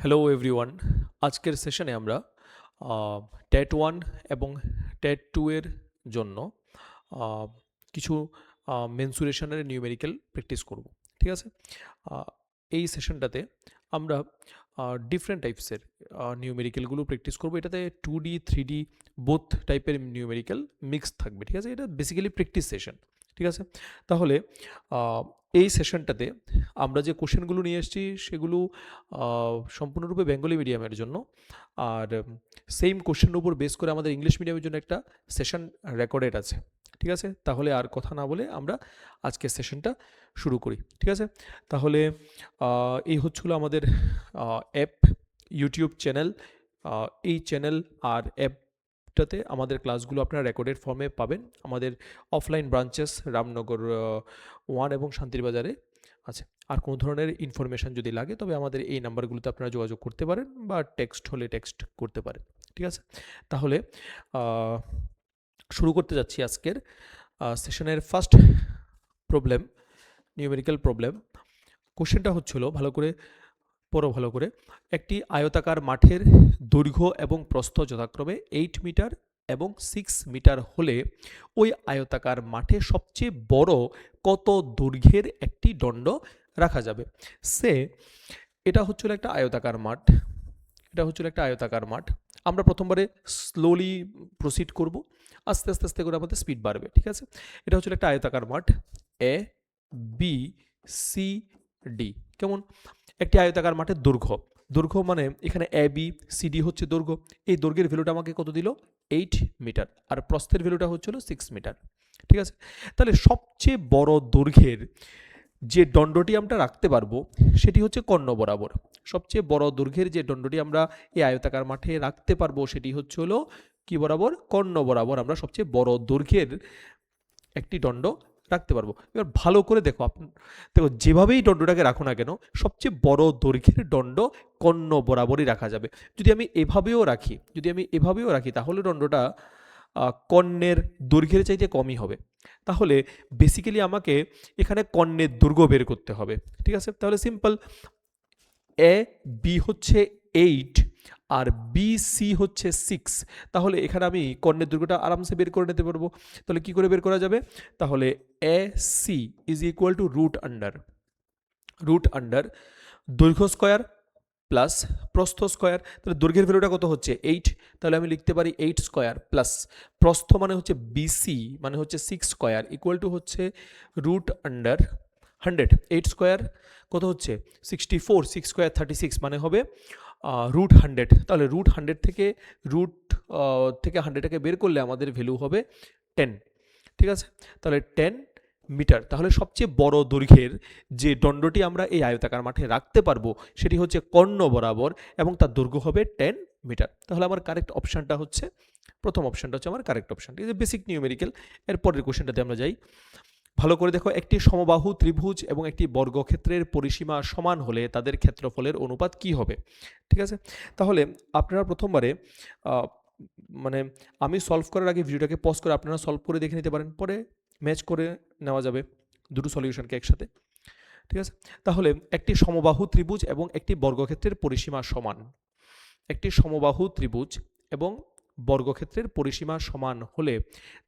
Hello everyone, আজকের সেশনে আমরা টেট 1 এবং টেট 2 এর জন্য আহ, কিছু মেনসুরেশনের নিউমেরিক্যাল প্র্যাকটিস করব। ঠিক আছে। আহ, এই সেশনটাতে আমরা ডিফারেন্ট টাইপসের নিউমেরিক্যালগুলো প্র্যাকটিস করব। এটাতে 2D 3D বোথ টাইপের নিউমেরিক্যাল মিক্স থাকবে। ঠিক আছে, এটা বেসিক্যালি প্র্যাকটিস সেশন। ঠিক আছে, তাহলে এই সেশনটাতে আমরা যে কোশ্চেনগুলো নিয়ে এসেছি সেগুলো সম্পূর্ণরূপে বেঙ্গলি মিডিয়ামের জন্য, আর সেম কোশ্চেনের উপর বেস করে আমাদের ইংলিশ মিডিয়ামের জন্য একটা সেশন রেকর্ডেড আছে। ঠিক আছে, তাহলে আর কথা না বলে আমরা আজকের সেশনটা শুরু করি। ঠিক আছে, তাহলে এই হচ্ছিল আমাদের অ্যাপ ইউটিউব চ্যানেল। এই চ্যানেল আর অ্যাপটাতে আমাদের ক্লাসগুলো আপনারা রেকর্ডেড ফর্মে পাবেন। আমাদের অফলাইন ব্রাঞ্চেস রামনগর 1 এবং শান্তির বাজারে আছে। আর কোনো ধরনের ইনফরমেশান যদি লাগে তবে আমাদের এই নাম্বারগুলোতে আপনারা যোগাযোগ করতে পারেন বা টেক্সট হলে টেক্সট করতে পারেন। ঠিক আছে, তাহলে শুরু করতে যাচ্ছি আজকের সেশনের ফার্স্ট প্রবলেম, নিউমেরিক্যাল প্রবলেম। কোশ্চেনটা হচ্ছিল, ভালো করে পড়ো ভালো করে। একটি আয়তাকার মাঠের দৈর্ঘ্য এবং প্রস্থ যথাক্রমে 8 মিটার এবং 6 মিটার হলে ওই আয়তাকার মাঠে সবচেয়ে বড় কত দৈর্ঘ্যের একটি দণ্ড রাখা যাবে। এটা হচ্ছিল একটা আয়তাকার মাঠ। আমরা প্রথমবারে স্লোলি প্রসিড করব, আস্তে আস্তে আস্তে করে আমাদের স্পিড বাড়বে। ঠিক আছে, এটা হচ্ছিল একটা আয়তাকার মাঠ, এ বি সি ডি। কেমন একটি আয়তাকার মাঠের দৈর্ঘ্য মানে এখানে এ বি সি ডি হচ্ছে দৈর্ঘ্য। এই দৈর্ঘ্যের ভ্যালুটা আমাকে কত দিল? 8 মিটার, আর প্রস্থের ভ্যালুটা হচ্ছিল 6 মিটার। ঠিক আছে, তাহলে সবচেয়ে বড় দৈর্ঘ্যের যে দণ্ডটি আমরা রাখতে পারবো সেটি হচ্ছে কর্ণ বরাবর। সবচেয়ে বড় দৈর্ঘ্যের যে দণ্ডটি আমরা এই আয়তাকার মাঠে রাখতে পারবো সেটি হচ্ছে হলো কি বরাবর? কর্ণ বরাবর আমরা সবচেয়ে বড় দৈর্ঘ্যের একটি দণ্ড রাখতে পারবো। এবার ভালো করে দেখো, দেখো যেভাবেই দণ্ডটাকে রাখো না কেন সবচেয়ে বড় দৈর্ঘ্যের দণ্ড কর্ণ বরাবরই রাখা যাবে। যদি আমি এভাবেও রাখি তাহলে দণ্ডটা কর্ণের দৈর্ঘ্যের চাইতে কমই হবে। তাহলে বেসিক্যালি আমাকে এখানে কর্ণের দৈর্ঘ্য বের করতে হবে। ঠিক আছে, তাহলে সিম্পল, এ বি হচ্ছে 8 আর বি সি হচ্ছে 6। তাহলে এখানে আমি কর্ণের দৈর্ঘ্যটা আরামসে বের করে নিতে পারবো। তাহলে কি করে বের করা যাবে? তাহলে A C is equal to root under দৈর্ঘ্য স্কয়ার প্লাস প্রস্থ স্কয়ার। তাহলে দৈর্ঘ্যের ভ্যালুটা কত হচ্ছে? 8। তাহলে আমি লিখতে পারি 8 স্কয়ার প্লাস প্রস্থ মানে হচ্ছে বিসি মানে হচ্ছে 6 স্কয়ার ইকুয়াল টু হচ্ছে রুট আন্ডার 100। 8 স্কয়ার কত হচ্ছে? 64, 6 স্কয়ার 36 মানে হবে রুট 100। তাহলে রুট 100 থেকে 100টাকে বের করলে আমাদের ভ্যালু হবে 10। ঠিক আছে, তাহলে 10 মিটার। তাহলে সবচেয়ে বড় দৈর্ঘ্যের যে দণ্ডটি আমরা এই আয়তাকার মাঠে রাখতে পারবো সেটি হচ্ছে কর্ণ বরাবর এবং তার দৈর্ঘ্য হবে 10 মিটার। তাহলে আমার কারেক্ট অপশানটা হচ্ছে প্রথম অপশানটা হচ্ছে আমার কারেক্ট অপশান। ঠিক আছে, বেসিক নিউমেরিক্যাল। এরপরের কোশ্চেনটাতে আমরা যাই। ভালো করে দেখো, একটি সমবাহু ত্রিভুজ এবং একটি বর্গক্ষেত্রের পরিসীমা সমান হলে তাদের ক্ষেত্রফলের অনুপাত কি হবে? ঠিক আছে, তাহলে আপনারা প্রথমবারে মানে আমি সলভ করার আগে ভিডিওটাকে পজ করে আপনারা সলভ করে দেখে নিতে পারেন, পরে ম্যাচ করে নেওয়া যাবে দুটো সলিউশনকে একসাথে। ঠিক আছে, তাহলে একটি সমবাহু ত্রিভুজ এবং একটি বর্গক্ষেত্রের পরিসীমা সমান। একটি সমবাহু ত্রিভুজ এবং বর্গক্ষেত্রের পরিসীমা সমান হলে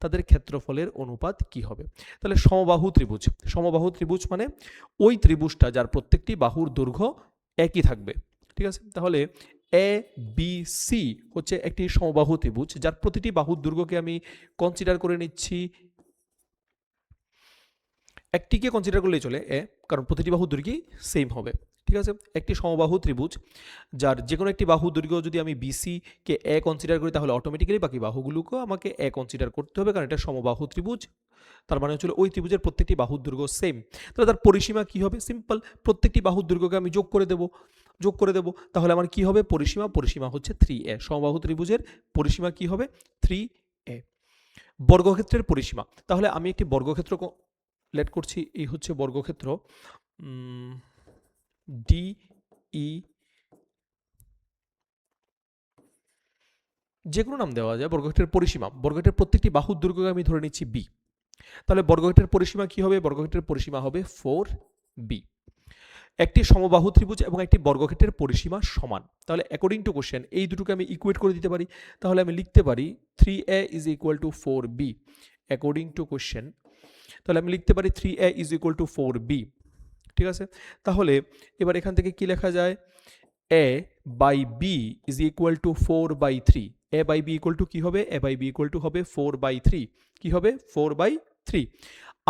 তাদের ক্ষেত্রফলের অনুপাত কি হবে? তাহলে সমবাহু ত্রিভুজ মানে ওই ত্রিভুজটা যার প্রত্যেকটি বাহুর দৈর্ঘ্য একই থাকবে। ঠিক আছে, তাহলে এ বি সি হচ্ছে একটি সমবাহু ত্রিভুজ যার প্রতিটি বাহুর দৈর্ঘ্যকে আমি কনসিডার করে নিচ্ছি, একটিকে কনসিডার করলেই চলে এ, কারণ প্রতিটি বাহুর দৈর্ঘ্যই সেম হবে। ঠিক আছে, একটি সমবাহু ত্রিভুজ যার যে কোনো একটি বাহু দৈর্ঘ্য যদি আমি বিসি কে এ কনসিডার করি তাহলে অটোমেটিক্যালি বাকি বাহুগুলোকেও আমাকে এ কনসিডার করতে হবে, কারণ এটা সমবাহু ত্রিভুজ। তার মানে হচ্ছে ওই ত্রিভুজের প্রত্যেকটি বাহুর দৈর্ঘ্য সেম। তাহলে তার পরিসীমা কি হবে? সিম্পল, প্রত্যেকটি বাহুর দৈর্ঘ্যকে আমি যোগ করে দেব। তাহলে আমার কি হবে? পরিসীমা হচ্ছে 3a। সমবাহু ত্রিভুজের পরিসীমা কি হবে? 3a। বর্গক্ষেত্রের পরিসীমা, তাহলে আমি একটি বর্গক্ষেত্র লেট করছি, এই হচ্ছে বর্গক্ষেত্র ডি ই, যে কোনো নাম দেওয়া যায়। বর্গক্ষেত্রের পরিসীমা, বর্গক্ষেত্রের প্রত্যেকটি বাহুর দৈর্ঘ্যকে আমি ধরে নিচ্ছি বি। তাহলে বর্গক্ষেত্রের পরিসীমা কি হবে? বর্গক্ষেত্রের পরিসীমা হবে 4b। একটি সমবাহু ত্রিভুজ এবং একটি বর্গক্ষেত্রের পরিসীমা সমান। তাহলে অ্যাকর্ডিং টু কোশ্চেন এই দুটোকে আমি ইকুয়েট করে দিতে পারি। তাহলে আমি লিখতে পারি 3a is equal two 4b। According to question তাহলে আমি লিখতে পারি 3a is equal two 4b। ঠিক আছে, তাহলে এবার এখান থেকে কি লেখা যায়, a by b is equal to 4/3। a by b equal to কি হবে, a by b equal to হবে 4/3। কি হবে, 4/3।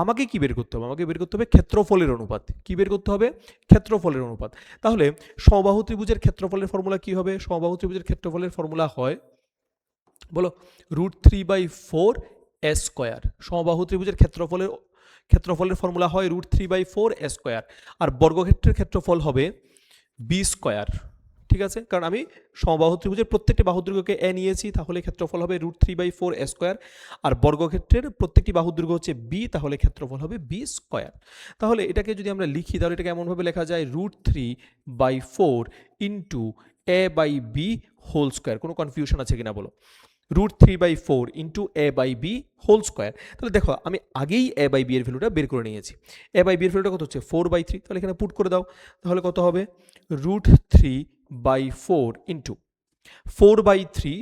আমাকে কি বের করতে হবে, আমাকে বের করতে হবে ক্ষেত্রফলের অনুপাত। কি বের করতে হবে, ক্ষেত্রফলের অনুপাত। তাহলে সমবাহু ত্রিভুজের ক্ষেত্রফলের ফর্মুলা কি হবে, সমবাহু ত্রিভুজের ক্ষেত্রফলের ফর্মুলা হয়, বলো, √3/4 a স্কয়ার। সমবাহু ত্রিভুজের ক্ষেত্রফলের ফর্মুলা হয় √3/4 a স্কয়ার। আর বর্গক্ষেত্রের ক্ষেত্রফল হবে b স্কয়ার। ঠিক আছে, কারণ আমি সমবাহু ত্রিভুজের প্রত্যেকটি বাহুদৈর্ঘ্যকে a নিয়েছি, তাহলে ক্ষেত্রফল হবে √3/4 a স্কয়ার। আর বর্গক্ষেত্রের প্রত্যেকটি বাহুদৈর্ঘ্য হচ্ছে b, তাহলে ক্ষেত্রফল হবে b স্কয়ার। তাহলে এটাকে যদি আমরা লিখি তাহলে এটাকে এমনভাবে লেখা যায় √3/4 ইন্টু a/b হোল স্কয়ার। কোনো কনফিউশন আছে কিনা বলো, √3/4 ইন্টু a/b হোল স্কয়ার। তাহলে দেখো আমি আগেই a/b এর ভ্যালুটা বের করে নিয়েছি। a/b এর ভ্যালুটা কত হচ্ছে 4/3, তাহলে এখানে পুট করে দাও। তাহলে কত হবে, √3/4 ইন্টু 4/3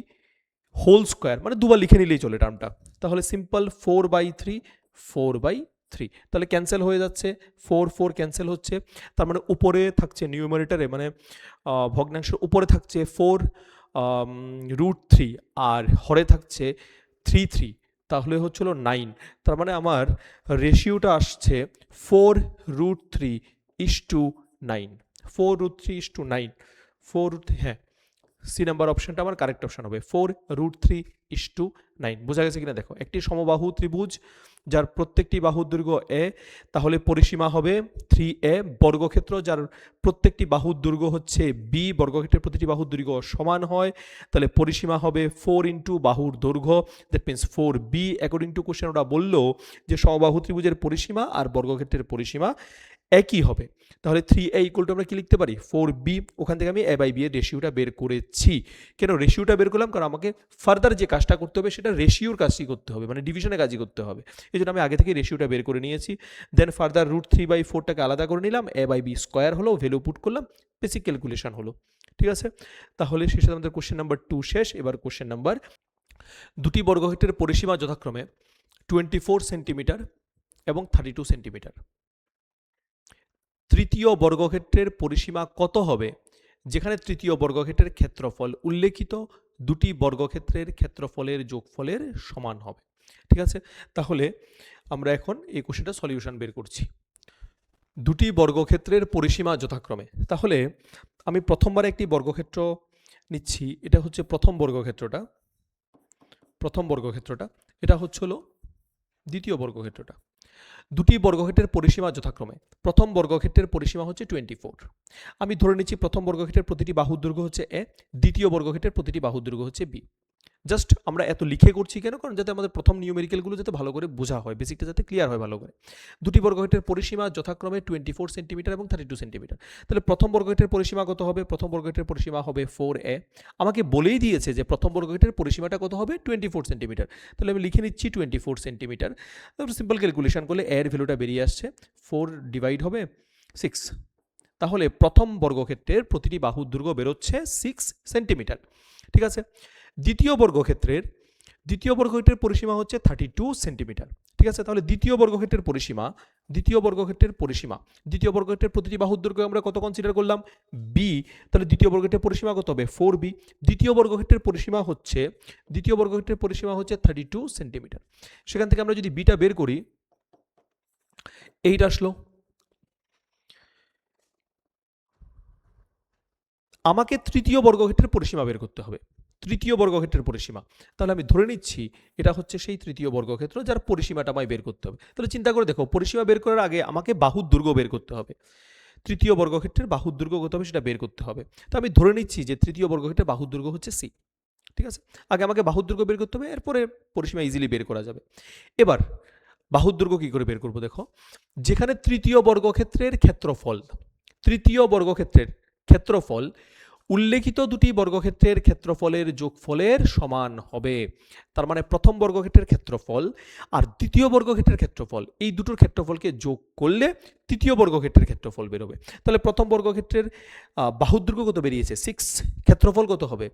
হোল স্কয়ার, মানে দুবার লিখে নিলেই চলে টার্মটা। তাহলে সিম্পল 4/3 তাহলে ক্যান্সেল হয়ে যাচ্ছে, 4 ক্যান্সেল হচ্ছে। তার মানে উপরে থাকছে নিউমারেটরে, মানে ভগ্নাংশের উপরে থাকছে 4√3 আর হরে থাকছে 3, তাহলে হচ্ছিল 9। তার মানে আমার রেশিওটা আসছে 4√3:9। 4√3:9, হ্যাঁ, সি নাম্বার অপশনটা আমার কারেক্ট অপশন হবে, 4√3:9। বোঝা গেছে কিনা দেখো, একটি সমবাহু ত্রিভুজ যার প্রত্যেকটি বাহুর দৈর্ঘ্য a, তাহলে পরিসীমা হবে 3a। বর্গক্ষেত্র যার প্রত্যেকটি বাহুর দৈর্ঘ্য হচ্ছে b, বর্গক্ষেত্রের প্রতিটি বাহুর দৈর্ঘ্য সমান হয়, তাহলে পরিসীমা হবে 4 ইন্টু বাহুর দৈর্ঘ্য, that means 4b। According to question ওরা বললো যে সমবাহু ত্রিভুজের পরিসীমা আর বর্গক্ষেত্রের পরিসীমা একই হবে। তাহলে 3a ইকুয়াল টু আমরা কি লিখতে পারি, 4b। ওখান থেকে আমি a/b এর রেশিওটা বের করেছি। কেন রেশিওটা বের করলাম, কারণ আমাকে ফার্দার যে কাজটা করতে হবে সেটা রেশিওর কাজই করতে হবে, মানে ডিভিশনের কাজই করতে হবে। এই জন্য আমি আগে থেকে রেশিওটা বের করে নিয়েছি। দেন ফার্দার √3/4টাকে আলাদা করে নিলাম, a/b স্কয়ার হলো, ভ্যালু পুট করলাম, বেসিক ক্যালকুলেশন হলো। ঠিক আছে, তাহলে শেষে আমাদের কোশ্চেন নাম্বার 2 শেষ। এবার কোশ্চেন নাম্বার, দুটি বর্গক্ষেত্রের পরিসীমা যথাক্রমে 24 সেন্টিমিটার এবং 32 সেন্টিমিটার। তৃতীয় বর্গক্ষেত্রের পরিসীমা কত হবে যেখানে তৃতীয় বর্গক্ষেত্রের ক্ষেত্রফল উল্লেখিত দুটি বর্গক্ষেত্রের ক্ষেত্রফলের যোগফলের সমান হবে। ঠিক আছে, তাহলে আমরা এখন এই কোশ্চেনটা সলিউশন বের করছি। দুটি বর্গক্ষেত্রের পরিসীমা যথাক্রমে, তাহলে আমি প্রথমবার একটি বর্গক্ষেত্র নিচ্ছি, এটা হচ্ছে প্রথম বর্গক্ষেত্রটা, এটা হচ্ছিল দ্বিতীয় বর্গক্ষেত্রটা। দুটি বর্গক্ষেত্রের পরিসীমা যথাক্রমে, প্রথম বর্গক্ষেত্রের পরিসীমা হচ্ছে 24। আমি ধরে নিচ্ছি প্রথম বর্গক্ষেত্রের প্রতিটি বাহুর দৈর্ঘ্য হচ্ছে a, দ্বিতীয় বর্গক্ষেত্রের প্রতিটি বাহুর দৈর্ঘ্য হচ্ছে b। জাস্ট আমরা এত লিখে করছি কেন, কারণ যাতে আমাদের প্রথম নিউমেরিক্যালগুলো যাতে ভালো করে বোঝা হয়, বেসিকটা যাতে ক্লিয়ার হয় ভালো করে। দুটি বর্গক্ষেত্রের পরিসীমা যথাক্রমে 24 সেন্টিমিটার এবং 32 সেন্টিমিটার। তাহলে প্রথম বর্গক্ষেত্রের পরিসীমা কত হবে, প্রথম বর্গক্ষেত্রের পরিসীমা হবে 4a। আমাকে বলেই দিয়েছে যে প্রথম বর্গক্ষেত্রের পরিসীমাটা কত হবে, 24 সেন্টিমিটার। তাহলে আমি লিখে নিচ্ছি 24 সেন্টিমিটার। তারপর সিম্পল ক্যালকুলেশন করলে এর ভ্যালুটা বেরিয়ে আসছে, 4 ডিভাইড হবে 6। তাহলে প্রথম বর্গক্ষেত্রের প্রতিটি বাহুর দৈর্ঘ্য বেরোচ্ছে 6 সেন্টিমিটার। ঠিক আছে, দ্বিতীয় বর্গক্ষেত্রের পরিসীমা হচ্ছে 32 সেন্টিমিটার। ঠিক আছে, তাহলে দ্বিতীয় বর্গক্ষেত্রের প্রতিটি বাহুর দৈর্ঘ্য আমরা কত কনসিডার করলাম, b। তাহলে দ্বিতীয় বর্গক্ষেত্রের পরিসীমা কত হবে, 4b। দ্বিতীয় বর্গক্ষেত্রের পরিসীমা হচ্ছে 32 সেন্টিমিটার। সেখান থেকে আমরা যদি বিটা বের করি, এইটা আসলো। আমাকে তৃতীয় বর্গক্ষেত্রের পরিসীমা বের করতে হবে, তৃতীয় বর্গক্ষেত্রের পরিসীমা। তাহলে আমি ধরে নিচ্ছি এটা হচ্ছে সেই তৃতীয় বর্গক্ষেত্র যার পরিসীমাটা আমায় বের করতে হবে। তাহলে চিন্তা করে দেখো, পরিসীমা বের করার আগে আমাকে বাহুর দৈর্ঘ্য বের করতে হবে। তৃতীয় বর্গক্ষেত্রের বাহুর দৈর্ঘ্য কত হবে সেটা বের করতে হবে। তো আমি ধরে নিচ্ছি যে তৃতীয় বর্গক্ষেত্রের বাহুর দৈর্ঘ্য হচ্ছে c। ঠিক আছে, আগে আমাকে বাহুর দৈর্ঘ্য বের করতে হবে, এরপরে পরিসীমা ইজিলি বের করা যাবে। এবার বাহুর দৈর্ঘ্য কি করে বের করব, দেখো, যেখানে তৃতীয় বর্গক্ষেত্রের ক্ষেত্রফল উল্লেখিত দুটি বর্গক্ষেত্রের ক্ষেত্রফলের যোগফলের সমান হবে। তার মানে প্রথম বর্গক্ষেত্রের ক্ষেত্রফল আর দ্বিতীয় বর্গক্ষেত্রের ক্ষেত্রফল, এই দুটোর ক্ষেত্রফলকে যোগ করলে তৃতীয় বর্গক্ষেত্রের ক্ষেত্রফল বেরোবে। তাহলে প্রথম বর্গক্ষেত্রের বাহুর দৈর্ঘ্য কত বেরিয়েছে 6, ক্ষেত্রফল কত হবে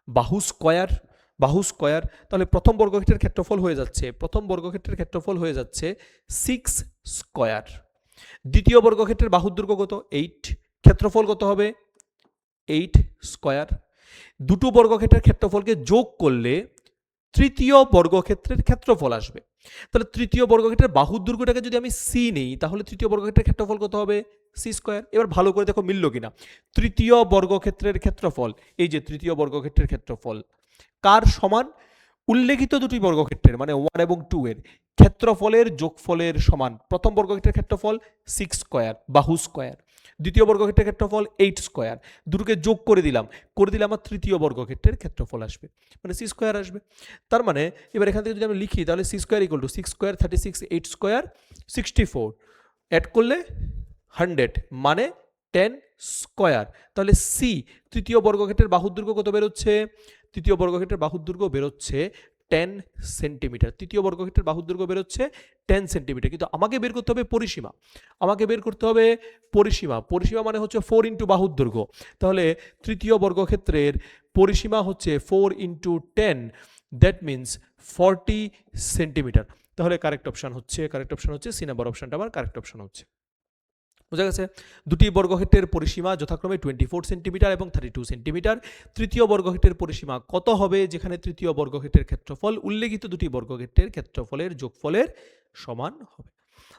বাহু স্কয়ার, বাহু স্কয়ার। তাহলে প্রথম বর্গক্ষেত্রের ক্ষেত্রফল হয়ে যাচ্ছে, প্রথম বর্গক্ষেত্রের ক্ষেত্রফল হয়ে যাচ্ছে 6 স্কয়ার। দ্বিতীয় বর্গক্ষেত্রের বাহুর দৈর্ঘ্য কত 8, ক্ষেত্রফল কত হবে 8 স্কয়ার। দুটো বর্গক্ষেত্রের ক্ষেত্রফলকে যোগ করলে তৃতীয় বর্গক্ষেত্রের ক্ষেত্রফল আসবে। তাহলে তৃতীয় বর্গক্ষেত্রের বাহুর দৈর্ঘ্যটাকে যদি আমি সি নেই, তাহলে তৃতীয় বর্গক্ষেত্রের ক্ষেত্রফল কত হবে সি স্কয়ার। এবার ভালো করে দেখো মিলল কিনা। তৃতীয় বর্গক্ষেত্রের ক্ষেত্রফল, এই যে তৃতীয় বর্গক্ষেত্রের ক্ষেত্রফল কার সমান, উল্লেখিত দুটি বর্গক্ষেত্রের মানে 1 এবং 2 এর ক্ষেত্রফলের যোগফলের সমান। প্রথম বর্গক্ষেত্রের ক্ষেত্রফল 6 স্কয়ার বাহু স্কয়ার, দ্বিতীয় বর্গক্ষেত্রের ক্ষেত্রফল 8 স্কয়ার, দুটোকে যোগ করে দিলাম আমার তৃতীয় বর্গক্ষেত্রের ক্ষেত্রফল আসবে, মানে সি স্কয়ার আসবে। তার মানে এবার এখান থেকে যদি আমি লিখি তাহলে C square equal to 6 square 36, 8 square 64, add করলে 100 মানে 10 স্কয়ার। তাহলে সি তৃতীয় বর্গক্ষেত্রের বাহুর দৈর্ঘ্য কত বেরোচ্ছে, তৃতীয় বর্গক্ষেত্রের বাহুর দৈর্ঘ্য বেরোচ্ছে 10 সেন্টিমিটার। তৃতীয় বর্গক্ষেত্রের বাহুর দৈর্ঘ্য বেরোচ্ছে 10 সেন্টিমিটার। কিন্তু আমাকে বের করতে হবে পরিসীমা, আমাকে বের করতে হবে পরিসীমা। পরিসীমা মানে হচ্ছে 4 ইন্টু বাহুর দৈর্ঘ্য। তাহলে তৃতীয় বর্গক্ষেত্রের পরিসীমা হচ্ছে 4 ইন্টু 10, দ্যাট মিনস 40 সেন্টিমিটার। তাহলে কারেক্ট অপশন হচ্ছে সি নাম্বার অপশনটা আমার কারেক্ট অপশন হচ্ছে। বোঝা গেছে? দুটি বর্গক্ষেত্রের পরিসীমা যথাক্রমে 24 সেন্টিমিটার এবং 32 সেন্টিমিটার। তৃতীয় বর্গক্ষেত্রের পরিসীমা কত হবে, যেখানে তৃতীয় বর্গক্ষেত্রের ক্ষেত্রফল উল্লেখিত দুটি বর্গক্ষেত্রের ক্ষেত্রফলের যোগফলের সমান হবে।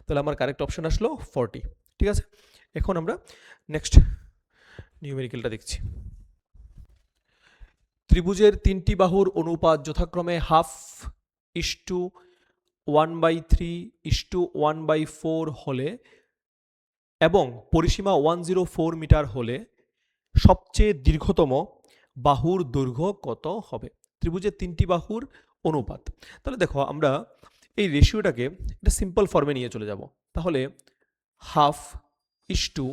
তাহলে আমার কারেক্ট অপশন আসলো 40। ঠিক আছে, এখন আমরা নেক্সট নিউমেরিক্যালটা দেখছি। ত্রিভুজের তিনটি বাহুর অনুপাত যথাক্রমে 1/2 1/3 1/4 হলে এবং পরিসীমা 104 মিটার হলে সবচেয়ে দীর্ঘতম বাহুর দৈর্ঘ্য কত হবে? ত্রিভুজের তিনটি বাহুর অনুপাত। তাহলে দেখো আমরা এই রেশিওটাকে একটা সিম্পল ফর্মে নিয়ে চলে যাব। তাহলে 1/2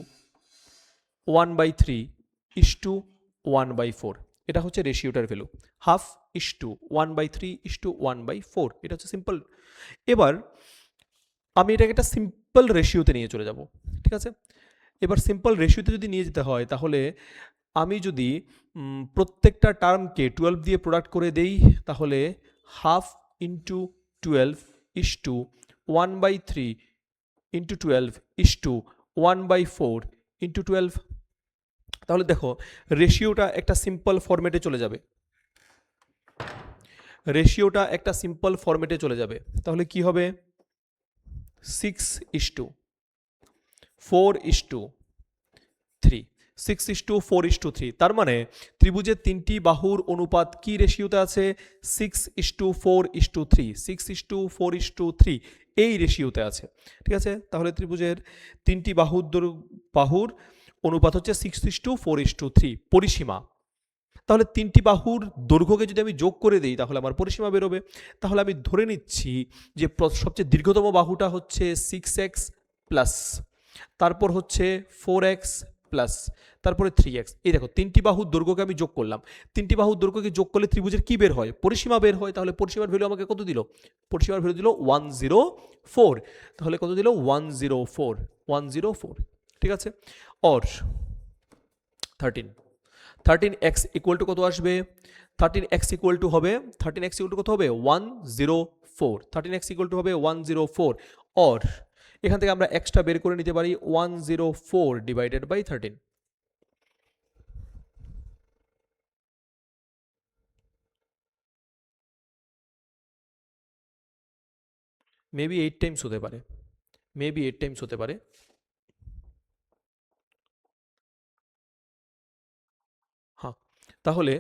1/3 1/4, এটা হচ্ছে রেশিওটার ভ্যালু। 1/2 1/3 1/4, এটা হচ্ছে সিম্পল। এবার আমি এটাকে একটা সিম্পল রেশিওতে নিয়ে চলে যাব। ঠিক আছে, এবার সিম্পল রেশিওতে যদি নিয়ে যেতে হয় তাহলে আমি যদি প্রত্যেকটা টার্মকে 12 দিয়ে প্রোডাক্ট করে দেই, তাহলে 1/2 ইন্টু 12 1/3 ইন্টু 12 1/4 ইন্টু 12। তাহলে দেখো রেশিওটা একটা সিম্পল ফরম্যাটে চলে যাবে, রেশিওটা একটা সিম্পল ফরম্যাটে চলে যাবে। তাহলে কি হবে 6:4:3, 6:4:3। তার মানে ত্রিভুজের তিনটি বাহুর অনুপাত কি রেশিওতে আছে 6:4:3, 6:4:3 এই রেশিওতে আছে। ঠিক আছে, তাহলে ত্রিভুজের তিনটি বাহুর অনুপাত হচ্ছে 6:4:3 পরিসীমা। তাহলে তিনটি বাহুর দৈর্ঘ্যকে যদি আমি যোগ করে দিই তাহলে আমার পরিসীমা বেরোবে। তাহলে আমি ধরে নিচ্ছি যে সবচেয়ে দীর্ঘতম বাহুটা হচ্ছে 6x প্লাস, তারপর হচ্ছে 4x প্লাস, তারপরে 3x। এই দেখো তিনটি বাহুর দৈর্ঘ্যকে আমি যোগ করলাম, তিনটি বাহুর দৈর্ঘ্যকে যোগ করলে ত্রিভুজের কি বের হয়, পরিসীমা বের হয়। তাহলে পরিসীমার ভ্যালু আমাকে কত দিল, পরিসীমার ভ্যালু দিল 104। তাহলে কত দিল 104। ঠিক আছে, অর 13x ইকুয়াল টু কত আসবে, 13x ইকুয়াল টু হবে 13x ইকুয়াল টু কত হবে 104, 13x ইকুয়াল টু হবে 104। অর এখান থেকে আমরা xটা বের করে নিতে পারি 104 ডিভাইডেড বাই 13। মেবি 8 টাইমস হতে পারে, মেবি 8 টাইমস হতে পারে। হ্যাঁ, তাহলে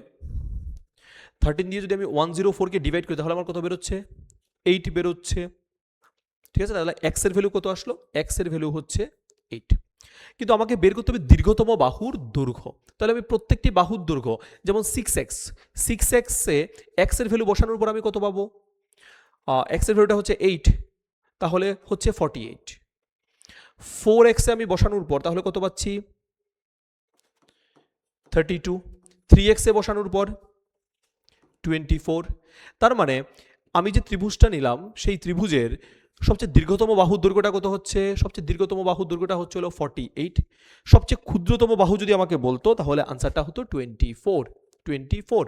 13 দিয়ে যদি আমি 104কে ডিভাইড করি তাহলে আমার কত বেরোচ্ছে 8 বেরোচ্ছে। ঠিক আছে, তাহলে x এর ভ্যালু কত আসলো, x এর ভ্যালু হচ্ছে 8। কিন্তু আমাকে বের করতে হবে দীর্ঘতম বাহুর দৈর্ঘ্য। তাহলে আমি প্রত্যেকটি বাহুর দৈর্ঘ্য, যেমন 6x এ x এর ভ্যালু বসানোর পর আমি কত পাবো, x এর ভ্যালুটা হচ্ছে 8, তাহলে হচ্ছে 48। 4x এ আমি বসানোর পর তাহলে কত পাচ্ছি 32, 3x এ বসানোর পর 24। তার মানে আমি যে ত্রিভুজটা নিলাম সেই ত্রিভুজের সবচেয়ে দীর্ঘতম বাহুর দৈর্ঘ্যটা কত হচ্ছে? সবচেয়ে দীর্ঘতম বাহুর দৈর্ঘ্যটা হচ্ছে হলো 48। সবচেয়ে ক্ষুদ্রতম বাহু যদি আমাকে বলতো তাহলে আনসারটা হতো 24।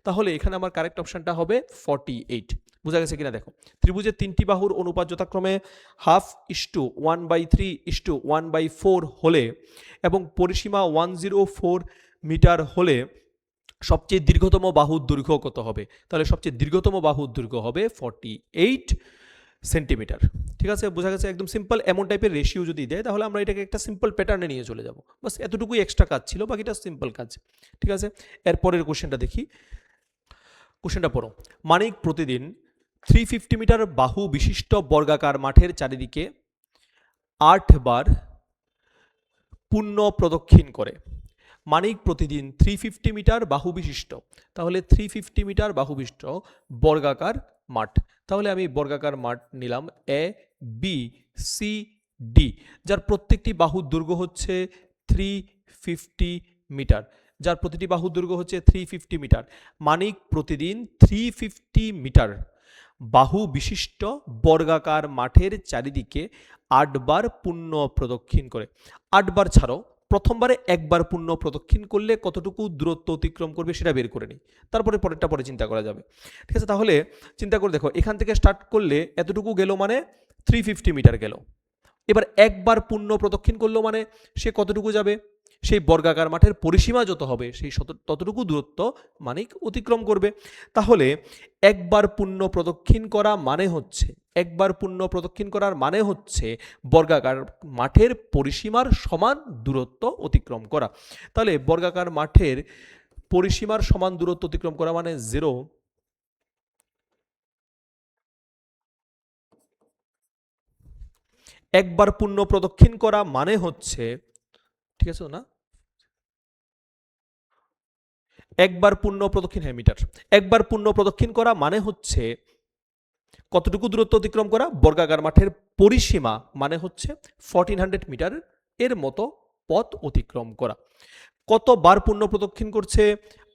তাহলে এখানে আমার কারেক্ট অপশনটা হবে 48। বোঝা গেছে কিনা দেখো, ত্রিভুজের তিনটি বাহুর অনুপাত যথাক্রমে 1/1/3/1/4 হলে এবং পরিসীমা 104 মিটার হলে সবচেয়ে দীর্ঘতম বাহুর দৈর্ঘ্য কত হবে? তাহলে সবচেয়ে দীর্ঘতম বাহুর দৈর্ঘ্য হবে 48 সেন্টিমিটার। ঠিক আছে, বোঝা গেছে? একদম সিম্পল। এমন টাইপের রেশিও যদি দেয় তাহলে আমরা এটাকে একটা সিম্পল প্যাটার্নে নিয়ে চলে যাব। বাস এতটুকুই এক্সট্রা কাজ ছিল, বাকিটা সিম্পল কাজ। ঠিক আছে, এরপরের কোশ্চেনটা দেখি। কোশ্চেনটা পড়ো। মানিক প্রতিদিন 350 মিটার বাহু বিশিষ্ট বর্গাকার মাঠের চারিদিকে 8 বার পূর্ণ প্রদক্ষিণ করে। মানিক প্রতিদিন 350 মিটার বাহু বিশিষ্ট, তাহলে 350 মিটার বাহু বিশিষ্ট বর্গাকার মাঠ। তাহলে আমি বর্গাকার মাঠ নিলাম এ বি সি ডি, যার প্রত্যেকটি বাহুর দৈর্ঘ্য হচ্ছে 350 মিটার, যার প্রতিটি বাহুর দৈর্ঘ্য হচ্ছে 350 মিটার। মানিক প্রতিদিন 350 মিটার বাহু বিশিষ্ট বর্গাকার মাঠের চারিদিকে 8 বার পূর্ণ প্রদক্ষিণ করে। 8 বার ছাড়ো, প্রথমবারে একবার পূর্ণ প্রদক্ষিণ করলে কতটুকু দূরত্ব অতিক্রম করবে সেটা বের করে নিই, তারপরে পরেরটা পরে চিন্তা করা যাবে। ঠিক আছে, তাহলে চিন্তা করে দেখো, এখান থেকে স্টার্ট করলে এতটুকু গেল মানে 350 মিটার গেল। এবার একবার পূর্ণ প্রদক্ষিণ করলো মানে সে কতটুকু যাবে? সেই বর্গাকার মাঠের পরিসীমা যত হবে সেই ততটুকু দূরত্ব মানিক অতিক্রম করবে। তাহলে একবার পূর্ণ প্রদক্ষিণ করা মানে হচ্ছে, একবার পূর্ণ প্রদক্ষিণ করার মানে হচ্ছে বর্গাকার মাঠের পরিসীমার সমান দূরত্ব অতিক্রম করা। তাহলে বর্গাকার মাঠের পরিসীমার সমান দূরত্ব অতিক্রম করা মানে 0। একবার পূর্ণ প্রদক্ষিণ করা মানে হচ্ছে, ঠিক আছে না, একবার পূর্ণ প্রদক্ষিণ, হ্যাঁ মিটার। একবার পূর্ণ প্রদক্ষিণ করা মানে হচ্ছে কতটুকু দূরত্ব অতিক্রম করা? বর্গাকার মাঠের পরিসীমা মানে হচ্ছে 1400 মিটার এর মতো পথ অতিক্রম করা। কতবার পূর্ণ প্রদক্ষিণ করছে?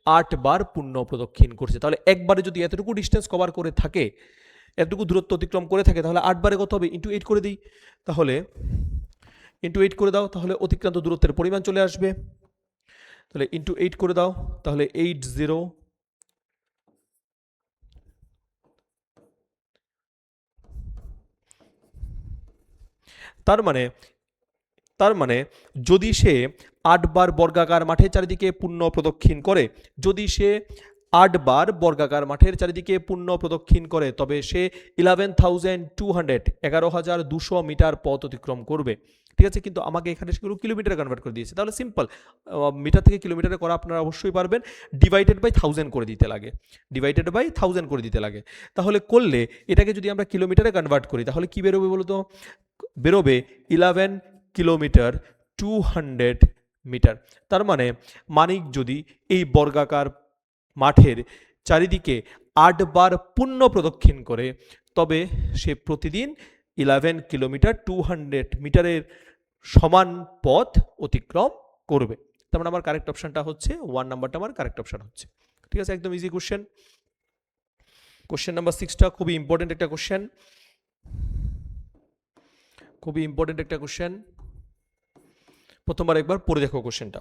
8 বার পূর্ণ প্রদক্ষিণ করছে। তাহলে একবারে যদি এতটুকু ডিস্টেন্স কভার করে থাকে, এতটুকু দূরত্ব অতিক্রম করে থাকে, তাহলে 8 বারে কত হবে? ইন্টু 8 করে দিই। তাহলে ইন্টু 8 করে দাও, তাহলে অতিক্রান্ত দূরত্বের পরিমাণ চলে আসবে। তাহলে ইন্টু 8 করে দাও, তাহলে 80। তার মানে যদি সে 8 বার বর্গাকার মাঠের চারিদিকে পূর্ণ প্রদক্ষিণ করে, যদি সে 8 বার বর্গাকার মাঠের চারিদিকে পূর্ণ প্রদক্ষিণ করে, তবে সে 11,200 মিটার পথ অতিক্রম করবে। ঠিক আছে, কিন্তু আমাকে এখানে সেগুলো কিলোমিটারে কনভার্ট করে দিয়েছে। তাহলে সিম্পল, মিটার থেকে কিলোমিটারে করা আপনারা অবশ্যই পারবেন। ডিভাইডেড বাই 1000 করে দিতে লাগে, ডিভাইডেড বাই 1000 করে দিতে লাগে। তাহলে করলে এটাকে যদি আমরা কিলোমিটারে কনভার্ট করি তাহলে কি বেরোবে বলো তো? বেরোবে 11 কিলোমিটার 200 মিটার। তার মানে মানিক যদি এই বর্গাকার মাঠের চারিদিকে 8 বার পূর্ণ প্রদক্ষিণ করে, তবে সে প্রতিদিন 11 কিলোমিটার 200 মিটারের সমান পথ অতিক্রম করবে। তার মানে আমার কারেক্ট অপশনটা হচ্ছে 1 নাম্বারটা আমার কারেক্ট অপশন হচ্ছে। ঠিক আছে, একদম ইজি কোশ্চেন। কোশ্চেন নাম্বার 6টা খুবই ইম্পর্টেন্ট একটা কোশ্চেন, খুবই ইম্পর্টেন্ট একটা কোশ্চেন। প্রথমবার একবার পড়ে দেখো কোশ্চেনটা,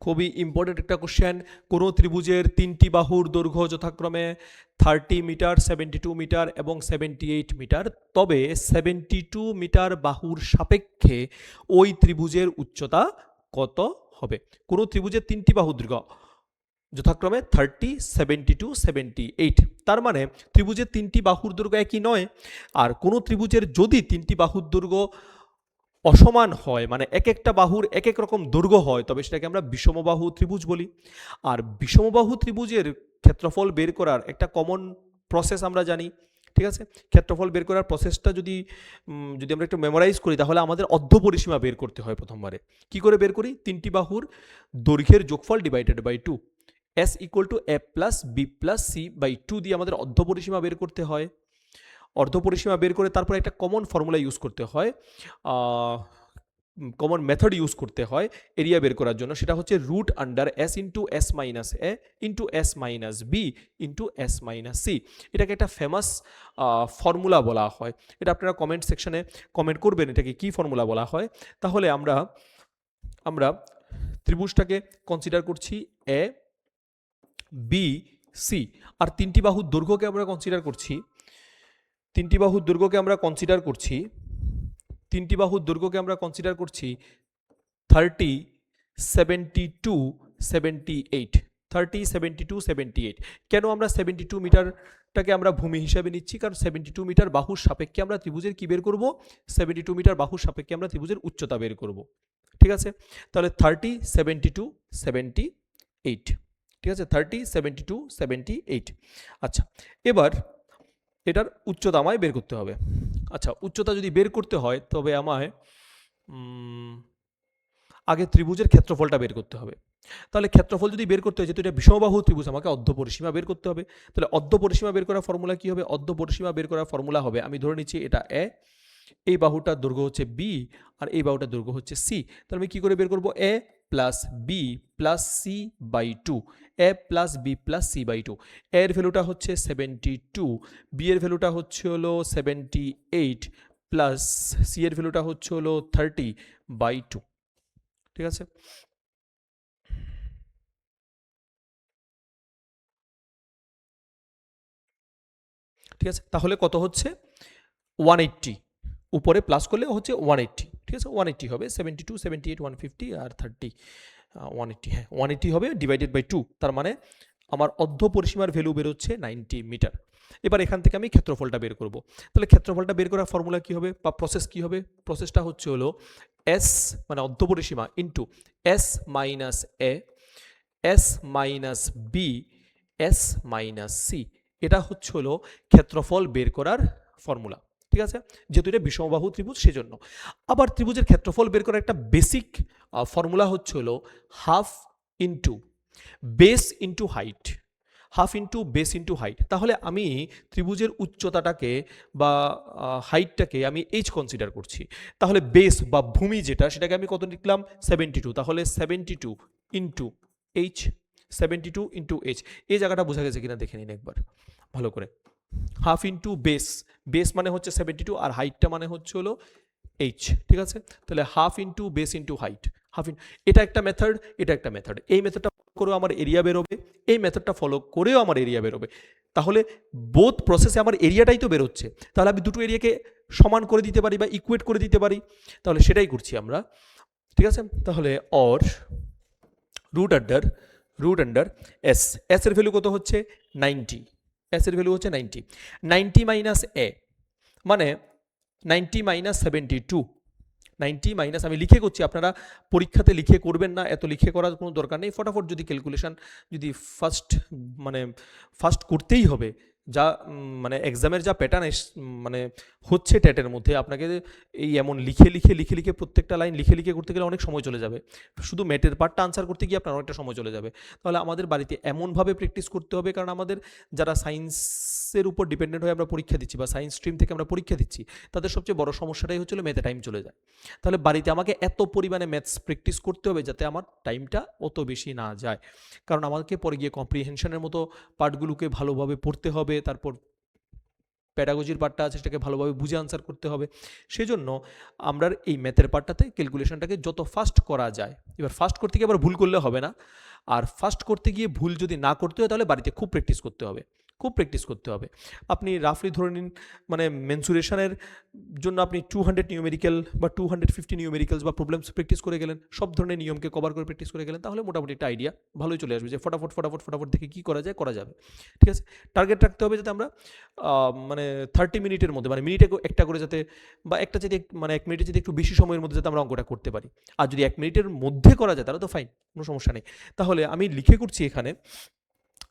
খুবই ইম্পর্টেন্ট একটা কোশ্চেন। কোন ত্রিভুজের 3টি বাহুর দৈর্ঘ্য যথাক্রমে 30 মিটার, 72 মিটার এবং 78 মিটার, তবে 72 মিটার বাহুর সাপেক্ষে ওই ত্রিভুজের উচ্চতা কত হবে? কোন ত্রিভুজের 3টি বাহুর দৈর্ঘ্য যথাক্রমে 30, 72, 78। তার মানে ত্রিভুজের 3টি বাহুর দৈর্ঘ্য একই নয়। আর কোন ত্রিভুজের যদি 3টি বাহুর দৈর্ঘ্য অসমান হয়, মানে এক একটা বাহুর এক এক রকম দৈর্ঘ্য হয়, তবে সেটাকে আমরা বিষমবাহু ত্রিভুজ বলি। আর বিষমবাহু ত্রিভুজের ক্ষেত্রফল বের করার একটা কমন প্রসেস আমরা জানি। ঠিক আছে, ক্ষেত্রফল বের করার প্রসেসটা যদি আমরা একটু মেমোরাইজ করি তাহলে আমাদের অর্ধ পরিসীমা বের করতে হয় প্রথমবারে। কি করে বের করি? 3টি বাহুর দৈর্ঘ্যের যোগফল divided by 2, s equal to a plus b plus c by 2 দিয়ে আমাদের অর্ধ পরিসীমা বের করতে হয়। অর্ধ পরিসীমা বের করে তারপর একটা কমন ফর্মুলা ইউজ করতে হয়, কমন মেথড ইউজ করতে হয় এরিয়া বের করার জন্য, সেটা হচ্ছে root under S into S minus A into S minus B into S minus C. এটাকে একটা ফেমাস ফর্মুলা বলা হয়। এটা আপনারা কমেন্ট সেকশনে কমেন্ট করবেন এটাকে কি ফর্মুলা বলা হয়। তাহলে আমরা ত্রিভুজটাকে কনসিডার করছি এ বি সি, আর তিনটি বাহুর দৈর্ঘ্যকে আমরা কনসিডার করছি 30, 72, 78, 30, 72, 78। কেন আমরা 72 মিটারটাকে আমরা ভূমি হিসাবে নিচ্ছি? কারণ 72 মিটার বাহুর সাপেক্ষে আমরা ত্রিভুজের কি বের করব? 72 মিটার বাহুর সাপেক্ষে আমরা ত্রিভুজের উচ্চতা বের করব। ঠিক আছে, তাহলে 30, 72, 78। ঠিক আছে, 30, 72, 78। আচ্ছা, এবার এটার উচ্চতা আমায় বের করতে হবে। আচ্ছা, উচ্চতা যদি বের করতে হয় তবে আমায় আগে ত্রিভুজের ক্ষেত্রফলটা বের করতে হবে। তাহলে ক্ষেত্রফল যদি বের করতে হয়, যেহেতু এটা বিষমবাহু ত্রিভুজ, আমাকে অর্ধপরিসীমা বের করতে হবে। তাহলে অর্ধপরিসীমা বের করার ফর্মুলা কি হবে? অর্ধপরিসীমা বের করার ফর্মুলা হবে, আমি ধরে নিচ্ছি এটা এ, এই বাহুটার দৈর্ঘ্য হচ্ছে বি, আর এই বাহুটার দৈর্ঘ্য হচ্ছে সি। তাহলে আমি কি করে বের করব? A plus B plus C by two, A plus B plus C by two. এর ভ্যালুটা হচ্ছে 72, বি এর ভ্যালুটা হচ্ছে হলো 78, প্লাস সি এর ভ্যালুটা হচ্ছে হলো 30/2। ঠিক আছে, ঠিক আছে, তাহলে কত হচ্ছে? 180, উপরে প্লাস করলে হচ্ছে 180। ঠিক আছে, 180 হবে, 72, 78, 150 আর 30, 180। হ্যাঁ, 180 হবে ডিভাইডেড বাই 2, তার মানে আমার অর্ধ পরিসীমার ভ্যালু বেরোচ্ছে 90 মিটার। এবার এখান থেকে আমি ক্ষেত্রফলটা বের করব। তাহলে ক্ষেত্রফলটা বের করার ফর্মুলা কি হবে বা প্রসেস কি হবে? প্রসেসটা হচ্ছে হলো এস মানে অর্ধ পরিসীমা into S minus A, S minus B, S minus C. এটা হচ্ছে হলো ক্ষেত্রফল বের করার ফর্মুলা। ঠিক আছে, যেহেতু এটা বিষমবাহু ত্রিভুজ সেজন্য। আবার ত্রিভুজের ক্ষেত্রফল বের করার একটা বেসিক ফর্মুলা হচ্ছে হলো half into base into height, half into base into height. তাহলে আমি ত্রিভুজের উচ্চতাটাকে বা হাইটটাকে আমি এইচ কনসিডার করছি। তাহলে বেস বা ভূমি যেটা, সেটাকে আমি কত লিখলাম? 72। তাহলে 72 ইন্টু এইচ, 72 ইন্টু এইচ। এই জায়গাটা বোঝা গেছে কিনা দেখে নিন একবার ভালো করে। হাফ ইন্টু বেস, বেস মানে হচ্ছে 72 আর হাইটটা মানে হচ্ছে হলো এইচ। ঠিক আছে, তাহলে half into base into height, এটা একটা মেথড, এটা একটা মেথড। এই মেথডটা করেও আমার এরিয়া বেরোবে, এই মেথডটা ফলো করেও আমার এরিয়া বেরোবে। তাহলে বোথ প্রসেসে আমার এরিয়াটাই তো বেরোচ্ছে। তাহলে আমি দুটো এরিয়াকে সমান করে দিতে পারি বা ইকুয়েট করে দিতে পারি, তাহলে সেটাই করছি আমরা। ঠিক আছে, তাহলে or root under S, S এর ভ্যালু কত হচ্ছে? 90, এস এর ভ্যালু হচ্ছে 90। 90 মাইনাস এ মানে 90 মাইনাস 72, 90 মাইনাস, আমি লিখে করছি, আপনারা পরীক্ষাতে লিখে করবেন না, এত লিখে করার কোনো দরকার নেই। ফটাফট যদি ক্যালকুলেশন যদি ফার্স্ট করতেই হবে, যা মানে এক্সামের যা প্যাটার্ন মানে হচ্ছে টেটের মধ্যে, আপনাকে এই এমন লিখে লিখে প্রত্যেকটা লাইন লিখে করতে গেলে অনেক সময় চলে যাবে। শুধু ম্যাটের পার্টটা আনসার করতে গিয়ে আপনার অনেকটা সময় চলে যাবে। তাহলে আমাদের বাড়িতে এমনভাবে প্র্যাকটিস করতে হবে, কারণ আমাদের যারা সায়েন্সের উপর ডিপেন্ডেন্ট হয়ে আমরা পরীক্ষা দিচ্ছি বা সায়েন্স স্ট্রিম থেকে আমরা পরীক্ষা দিচ্ছি, তাদের সবচেয়ে বড় সমস্যাটাই হচ্ছিল ম্যাথে টাইম চলে যায়। তাহলে বাড়িতে আমাকে এত পরিমাণে ম্যাথস প্র্যাকটিস করতে হবে যাতে আমার টাইমটা অত বেশি না যায়, কারণ আমাকে পরে গিয়ে কম্প্রিহেনশনের মতো পার্টগুলোকে ভালোভাবে পড়তে হবে, তারপর প্যাডাগজির পার্টটা আছে সেটাকে ভালোভাবে বুঝে আনসার করতে হবে। সেজন্য আমরা এই ম্যাথের পার্টটাতে ক্যালকুলেশনটাকে যত ফাস্ট করা যায়, এবার ফাস্ট করতে গিয়ে আবার ভুল করলে হবে না, আর ফাস্ট করতে গিয়ে ভুল যদি না করতে হয় তাহলে বাড়িতে খুব প্র্যাকটিস করতে হবে, খুব প্র্যাকটিস করতে হবে। আপনি রাফলি ধরে নিন, মানে মেনসুরেশনের জন্য আপনি 200 নিউমেরিক্যাল বা 250 নিউমেরিক্যালস বা প্রবলেমস প্র্যাকটিস করে গেলেন, সব ধরনের নিয়মকে কভার করে প্র্যাকটিস করে গেলেন, তাহলে মোটামুটি একটা আইডিয়া ভালোই চলে আসবে যে ফটাফট দেখে কী করা যায়, করা যাবে। ঠিক আছে, টার্গেট রাখতে হবে যাতে আমরা মানে 30 মিনিটের মধ্যে, মানে মিনিটে একটা করে যাতে, বা একটা যদি মানে 1 মিনিটে যদি একটু বেশি সময়ের মধ্যে যাতে আমরা অঙ্কটা করতে পারি। আর যদি 1 মিনিটের মধ্যে করা যায় তাহলে তো ফাইন, কোনো সমস্যা নেই। তাহলে আমি লিখে করছি এখানে,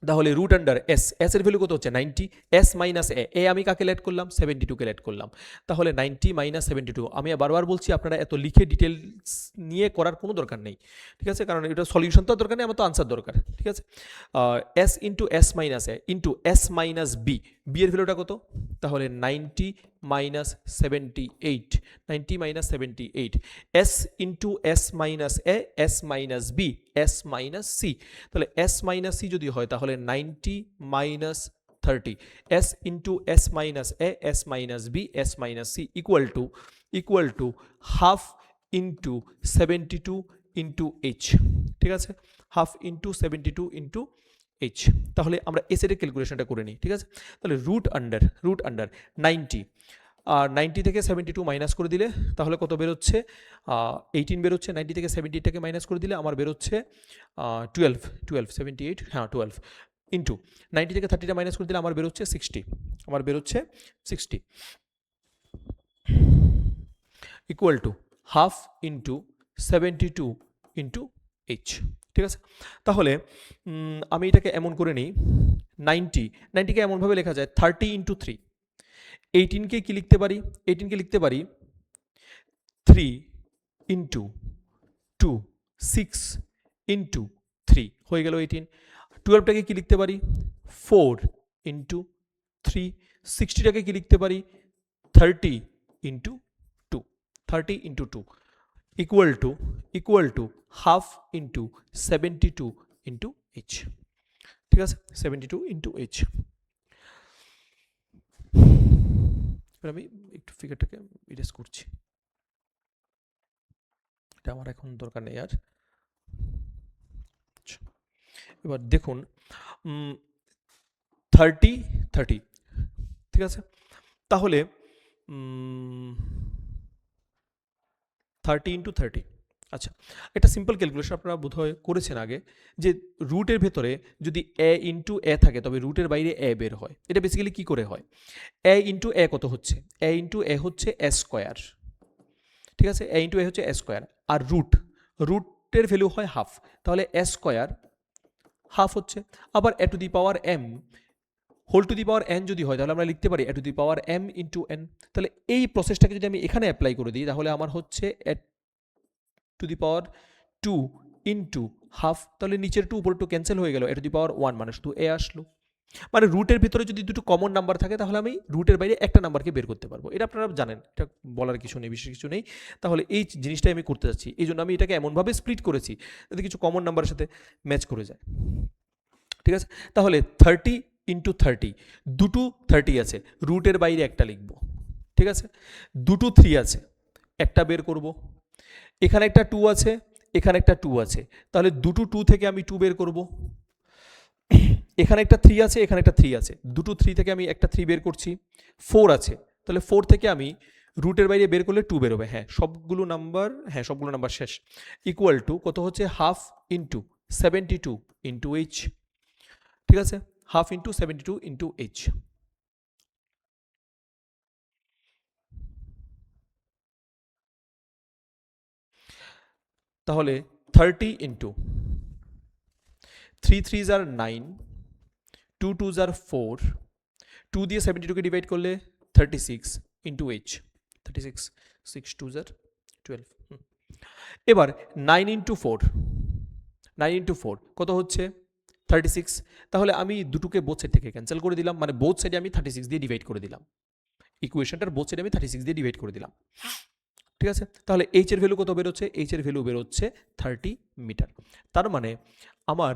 তাহলে রুট আন্ডার এস, এস এর ভ্যালু কত হচ্ছে? 90, এস মাইনাস এ আমি কাকে লেট করলাম? 72 কে লেট করলাম। তাহলে 90 মাইনাস 72, আমি বারবার বলছি আপনারা এত লিখে ডিটেলস নিয়ে করার কোনো দরকার নেই। ঠিক আছে, কারণ এটা সলিউশন তো দরকার নেই, আমার তো আনসার দরকার। ঠিক আছে, S into S minus A into S minus B, B এর ভ্যালুটা কত? তাহলে 90 minus 78, 90 minus 78, S into S minus A, S minus B, S minus C. তাহলে এস মাইনাস সি যদি হয় তাহলে 90 minus 30, S into S minus A, S minus B, S minus C equal to half into 72 into H. ঠিক আছে, half into 72 into H. তাহলে আমরা S এর ক্যালকুলেশনটা করে নিই। ঠিক আছে, তাহলে রুট আন্ডার 90, আর 90 থেকে 72 মাইনাস করে দিলে তাহলে কত বেরোচ্ছে? 18 বেরোচ্ছে। 90 থেকে 78টাকে মাইনাস করে দিলে আমার বেরোচ্ছে 12, 78, হ্যাঁ 12 ইন্টু 90 থেকে 30টা মাইনাস করে দিলে আমার বেরোচ্ছে 60 equal to half into 72 into H. ঠিক আছে, তাহলে আমি এটাকে এমন করে নিই, 90কে এমনভাবে লেখা যায় 30 ইন্টু 3। 18কে কি লিখতে পারি? 18কে লিখতে পারি 3 ইন্টু 2, 6 ইন্টু 3 হয়ে গেল 18। 12টাকে কি লিখতে পারি? 4 ইন্টু 3। 60টাকে কি লিখতে পারি? 30 into 2, 30 into 2 equal to half into 72 into H. ঠিক আছে, 72 ইন্টু এইচ। এবার আমি একটু ফিগারটাকে ইরেজ করছি, এটা আমার এখন দরকার নেই আর। এবার দেখুন 30, ঠিক আছে, তাহলে 30 ইন্টু 30। আচ্ছা, একটা সিম্পল ক্যালকুলেশন আপনারা বোধহয় করেছেন আগে, যে রুটের ভেতরে যদি এ ইন্টু এ থাকে তবে রুটের বাইরে এ বের হয়। এটা বেসিক্যালি কি করে হয়? এ ইন্টু এ কত হচ্ছে? এ ইন্টু এ হচ্ছে এ স্কোয়ার। ঠিক আছে, এ ইন্টু এ হচ্ছে এ স্কোয়ার, আর রুটের ভ্যালু হয় হাফ, তাহলে এ স্কোয়ার হাফ হচ্ছে। আবার a to the power m whole to the power n যদি হয় তাহলে আমরা লিখতে পারি a to the power m into n. তাহলে এই প্রসেসটাকে যদি আমি এখানে অ্যাপ্লাই করে দিই তাহলে আমার হচ্ছে a to the power 2 into half. তাহলে নিচের 2 উপর 2 ক্যান্সেল হয়ে গেল, এ টু দি পাওয়ার 1 মানে শুধু এ আসলো। মানে রুটের ভিতরে যদি দুটো কমন নাম্বার থাকে তাহলে আমি রুটের বাইরে একটা নাম্বারকে বের করতে পারবো। এটা আপনারা জানেন, এটা বলার কিছু নেই, বিশেষ কিছু নেই। তাহলে এই জিনিসটাই আমি করতে যাচ্ছি, এই জন্য আমি এটাকে এমনভাবে স্প্লিট করেছি যাতে কিছু কমন নাম্বারের সাথে ম্যাচ করে যায়। ঠিক আছে, তাহলে 30 ইন্টু 30, দুটো 30 আছে, রুটের বাইরে একটা লিখবো। ঠিক আছে, দুটো 3 আছে, একটা বের করব। এখানে একটা 2 আছে, এখানে একটা 2 আছে, তাহলে দুটো 2 থেকে আমি 2 বের করব। এখানে একটা 3 আছে, এখানে একটা 3 আছে, দুটো 3 থেকে আমি একটা 3 বের করছি। 4 আছে, তাহলে 4 থেকে আমি রুটের বাইরে বের করলে 2 বেরোবে। হ্যাঁ সবগুলো নাম্বার শেষ। ইকুয়াল টু কত হচ্ছে? Half into 72 into H. ঠিক আছে, হাফ ইন্টু 72 ইন্টু এইচ। তাহলে 30 into 3 3s are 9, 2 2s are 4, 2 দিয়ে 72কে ডিভাইড করলে 36 ইন্টু এইচ। 36, 6 2s are 12। এবার 9 ইন্টু 4 কত হচ্ছে? 36। তাহলে আমি দুটোকে বোথ সাইড থেকে ক্যান্সেল করে দিলাম, মানে বোথ সাইডে আমি 36 দিয়ে ডিভাইড করে দিলাম। ইকুয়েশনটার বোথ সাইডে আমি 36 দিয়ে ডিভাইড করে দিলাম। ঠিক আছে, তাহলে এইচ এর ভ্যালু কত বেরোচ্ছে? এইচ এর ভ্যালু বেরোচ্ছে 30 মিটার। তার মানে আমার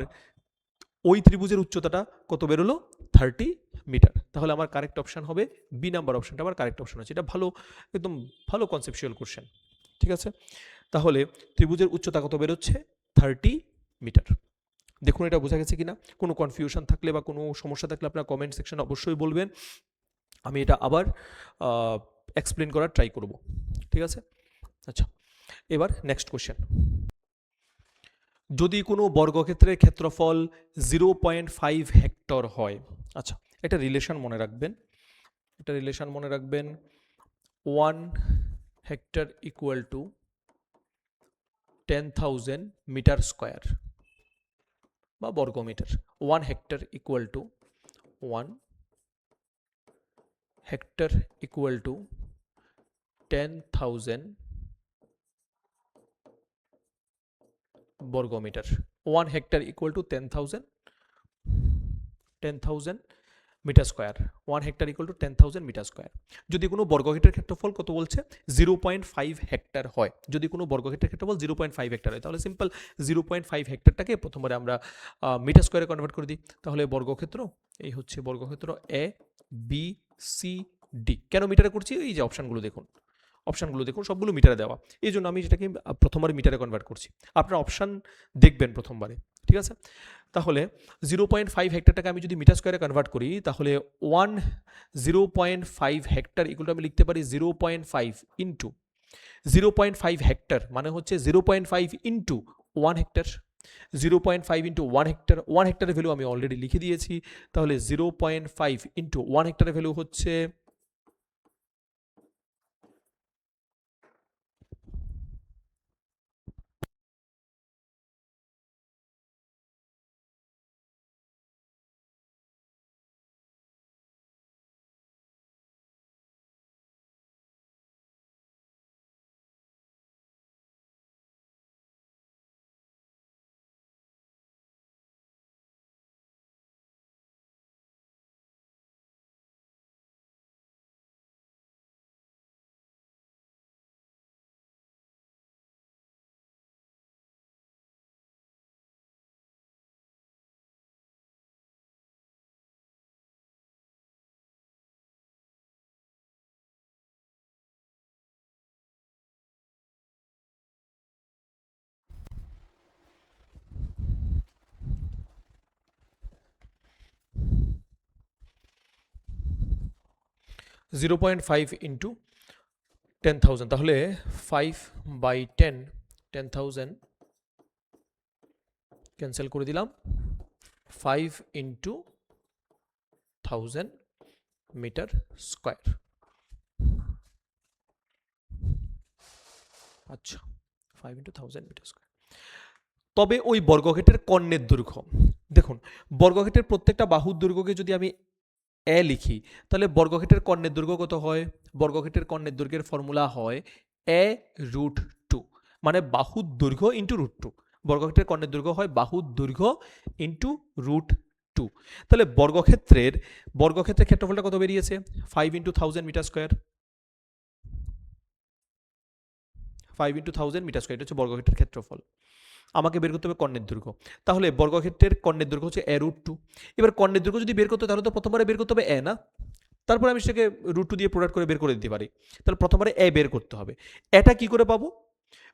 ওই ত্রিভুজের উচ্চতাটা কত বেরোলো? 30 মিটার। তাহলে আমার কারেক্ট অপশন হবে বি নাম্বার অপশনটা আমার কারেক্ট অপশন আছে। এটা ভালো, একদম ভালো কনসেপচুয়াল কোশ্চেন। ঠিক আছে, তাহলে ত্রিভুজের উচ্চতা কত বেরোচ্ছে? 30 মিটার। দেখুন এটা বোঝা গেছে কিনা? কোনো কনফিউশন থাকলে বা কোনো সমস্যা থাকলে আপনার কমেন্ট সেকশনে অবশ্যই বলবেন, আমি এটা আবার এক্সপ্লেন করার ট্রাই করব। ঠিক আছে, আচ্ছা এবার নেক্সট কোশ্চেন। যদি কোনো বর্গক্ষেত্রের ক্ষেত্রফল 0.5 হেক্টর হয়, আচ্ছা একটা রিলেশন মনে রাখবেন, 1 hectare equal to 10,000 metre square বা বর্গমিটার। 1 হেক্টর ইকুয়াল টু 10,000 বর্গমিটার। 1 hectare equal to 10,000 metre square. 1 hectare equal to 10,000 metre square. যদি কোনো বর্গক্ষেত্রের ক্ষেত্রফল কত বলছে 0.5 হেক্টর হয়, যদি কোনো বর্গক্ষেত্রের ক্ষেত্রফল 0.5 হেক্টর হয়, তাহলে সিম্পল 0.5 হেক্টরটাকে প্রথমে আমরা মিটার স্কোয়ারে কনভার্ট করে দিই। তাহলে বর্গক্ষেত্র, এই হচ্ছে বর্গক্ষেত্র এ বি সি ডি। কেন মিটারে করছি? এই যে অপশানগুলো দেখুন, অপশানগুলো দেখুন সবগুলো মিটারে দেওয়া, এই জন্য আমি যেটাকে প্রথমবার মিটারে কনভার্ট করছি। আপনার অপশান দেখবেন প্রথমবারে, ঠিক আছে? তাহলে 0.5 হেক্টরটাকে আমি যদি মিটার স্কোয়ারে কনভার্ট করি, তাহলে 0.5 হেক্টর ইকুয়াল আমি লিখতে পারি 0.5 ইন্টু 0.5 হেক্টর মানে হচ্ছে 0.5 ইন্টু 1 হেক্টর। 0.5 ইন্টু 1 হেক্টর, 1 হেক্টরের ভ্যালু আমি অলরেডি লিখে দিয়েছি। তাহলে 0.5 ইন্টু 1 হেক্টরের ভ্যালু হচ্ছে 0.5 ইন্টু 10,000, তাহলে 5/10, 10,000 ক্যান্সেল করে দিলাম। 5 ইন্টু 1000 মিটার স্কোয়ার। আচ্ছা, 5 ইন্টু 1000 মিটার স্কোয়ার। তবে ওই বর্গক্ষেত্রের কর্ণের দৈর্ঘ্য দেখুন, বর্গক্ষেত্রের প্রত্যেকটা বাহুর দৈর্ঘ্যকে যদি আমি এ লিখি, তাহলে বর্গক্ষেত্রের কর্ণের দৈর্ঘ্য কত হয়? বর্গক্ষেত্রের কর্ণের দৈর্ঘ্যের ফর্মুলা হয় a√2, মানে বাহুর দৈর্ঘ্য ইন্টু √2। বর্গক্ষেত্রের কর্ণের দৈর্ঘ্য হয় বাহুর দৈর্ঘ্য ইন্টু √2। তাহলে বর্গক্ষেত্রের ক্ষেত্রফলটা কত বেরিয়েছে? 5 into 1000 metre square. 5 into 1000 metre square, এটা হচ্ছে বর্গক্ষেত্রের ক্ষেত্রফল। আমাকে বের করতে হবে কর্ণের দৈর্ঘ্য। তাহলে বর্গক্ষেত্রের কর্ণের দৈর্ঘ্য হচ্ছে a√2। এবার কর্ণের দৈর্ঘ্য যদি বের করতে, তাহলে তো প্রথমবারে বের করতে হবে এ, না? তারপরে আমি সেটাকে √2 দিয়ে প্রোডাক্ট করে বের করে দিতে পারি। তাহলে প্রথমবারে এ বের করতে হবে। এটা কি করে পাবো?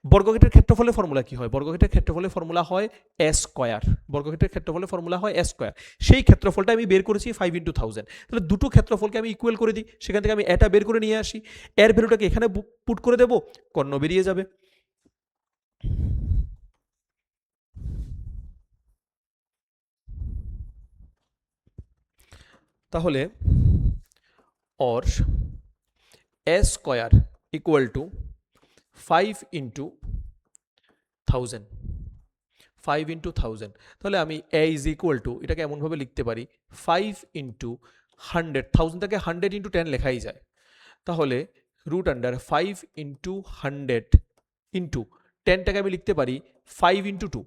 বর্গক্ষেত্রের ক্ষেত্রফলের ফর্মুলা কি হয়? বর্গক্ষেত্রের ক্ষেত্রফলের ফর্মুলা হয় এ স্কোয়ার। বর্গক্ষেত্রের ক্ষেত্রফলের ফর্মুলা হয় এ স্কোয়ার। সেই ক্ষেত্রফলটা আমি বের করেছি 5 ইন্টু 1000। তাহলে দুটো ক্ষেত্রফলকে আমি ইকুয়াল করে দিই, সেখান থেকে আমি এটা বের করে নিয়ে আসি, এর ভ্যালুটাকে এখানে পুট করে দেবো, কর্ণ বেরিয়ে যাবে। তাহলে or a square equal two 5 into 1000, 5 into 1000। তাহলে আমি a ইজ ইকুয়াল টু, এটাকে এমনভাবে লিখতে পারি 5 ইন্টু 100, 1000 থেকে 100 ইন্টু 10 লেখাই যায়। তাহলে √5 ইন্টু 100 ইন্টু 10টাকে আমি লিখতে পারি 5 ইন্টু 2।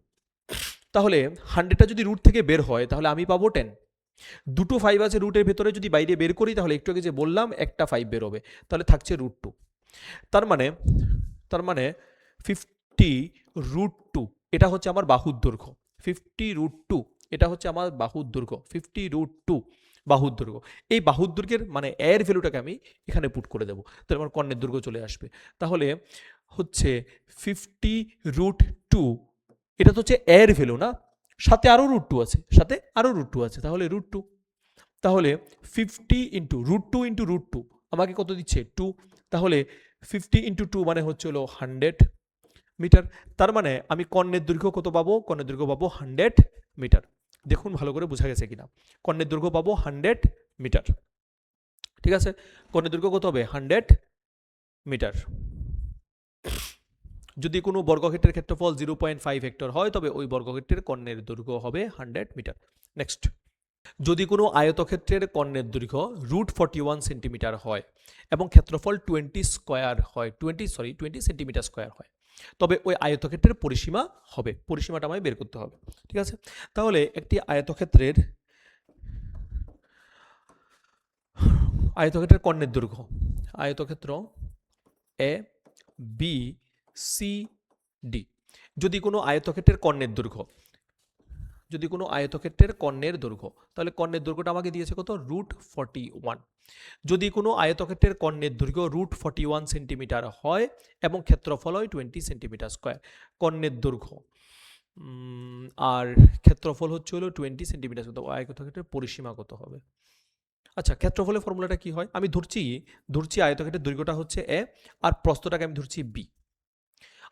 তাহলে 100টা যদি রুট থেকে বের হয়, তাহলে আমি পাবো 10। দুটো 5 আছে রুটের ভেতরে, যদি বাইরে বের করি তাহলে একটু আগে যে বললাম একটা 5 বেরোবে, তাহলে থাকছে √2। তার মানে 50√2 এটা হচ্ছে আমার বাহুর দৈর্ঘ্য। 50√2 এটা হচ্ছে আমার বাহুর দৈর্ঘ্য। 50√2 বাহুর দৈর্ঘ্য। এই বাহুর দৈর্ঘ্যের মানে এর ভ্যালুটাকে আমি এখানে পুট করে দেবো, তাহলে আমার কর্ণের দৈর্ঘ্য চলে আসবে। তাহলে হচ্ছে 50√2, এটা তো হচ্ছে এর ভ্যালু, না? সাথে আরও √2 আছে, তাহলে √2। তাহলে 50 ইন্টু √2 ইন্টু √2 আমাকে কত দিচ্ছে? 2। তাহলে 50 ইন্টু 2 মানে হচ্ছে হলো 100 মিটার। তার মানে আমি কর্ণের দৈর্ঘ্য কত পাবো? কর্ণের দৈর্ঘ্য পাবো 100 মিটার। দেখুন ভালো করে বোঝা গেছে কিনা। কর্ণের দৈর্ঘ্য পাবো 100 মিটার, ঠিক আছে? কর্ণের দৈর্ঘ্য কত হবে? 100 মিটার। যদি কোনো বর্গক্ষেত্রের ক্ষেত্রফল 0.5 হেক্টর হয়, তবে ওই বর্গক্ষেত্রের কর্ণের দৈর্ঘ্য হবে 100 মিটার। নেক্সট, যদি কোনো আয়তক্ষেত্রের কর্ণের দৈর্ঘ্য √41 সেন্টিমিটার হয় এবং ক্ষেত্রফল 20 স্কোয়ার হয়, 20 সেন্টিমিটার স্কোয়ার হয়, তবে ওই আয়তক্ষেত্রের পরিসীমা হবে, পরিসীমাটা আমায় বের করতে হবে, ঠিক আছে? তাহলে একটি আয়তক্ষেত্রের আয়তক্ষেত্রের কর্ণের দৈর্ঘ্য, আয়তক্ষেত্র এ বি সি ডি, যদি কোনো আয়তক্ষেত্রের কর্ণের দৈর্ঘ্য, যদি কোনো আয়তক্ষেত্রের কর্ণের দৈর্ঘ্য, তাহলে কর্ণের দৈর্ঘ্যটা আমাকে দিয়েছে কত, √41। যদি কোনো আয়তক্ষেত্রের কর্ণের দৈর্ঘ্য √41 সেন্টিমিটার হয় এবং ক্ষেত্রফল হয় 20 সেন্টিমিটার স্কোয়ার, কর্ণের দৈর্ঘ্য আর ক্ষেত্রফল হচ্ছে হলো 20 সেন্টিমিটার, আয়তক্ষেত্রের পরিসীমা কত হবে? আচ্ছা, ক্ষেত্রফলের ফর্মুলাটা কি হয়? আমি ধরছি আয়তক্ষেত্রের দৈর্ঘ্যটা হচ্ছে এ আর প্রস্থটাকে আমি ধরছি বি।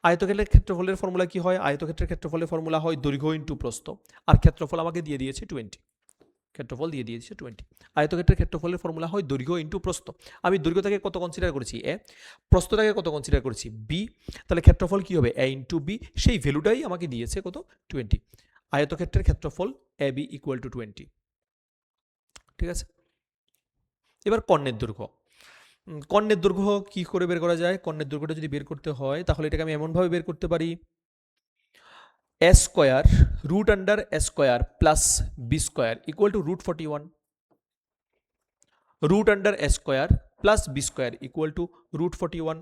আয়তক্ষেত্রের ক্ষেত্রফলের ফর্মুলা কি হয়? আয়তক্ষেত্রের ক্ষেত্রফলের ফর্মুলা হয় দৈর্ঘ্য ইন্টু প্রস্থ, আর ক্ষেত্রফল আমাকে দিয়ে দিয়েছে 20, ক্ষেত্রফল দিয়ে দিয়েছে 20। আয়তক্ষেত্রের ক্ষেত্রফলের ফর্মুলা হয় দৈর্ঘ্য ইন্টু প্রস্থ। আমি দৈর্ঘ্যটাকে কত কনসিডার করেছি? এ। প্রস্থটাকে কত কনসিডার করেছি? বি। তাহলে ক্ষেত্রফল কি হবে? এ ইন্টু বি, সেই ভ্যালুটাই আমাকে দিয়েছে কত? 20। আয়তক্ষেত্রের ক্ষেত্রফল এ বি ইকুয়াল টু 20। ঠিক আছে, এবার কর্ণের দৈর্ঘ্য। কর্ণের দৈর্ঘ্য কি করে বের করা যায়? কর্ণের দৈর্ঘ্যটা যদি বের করতে হয় তাহলে এটাকে আমি এমনভাবে বের করতে পারি, a square √a² plus B square equal to √41, √a² plus B square equal to √41,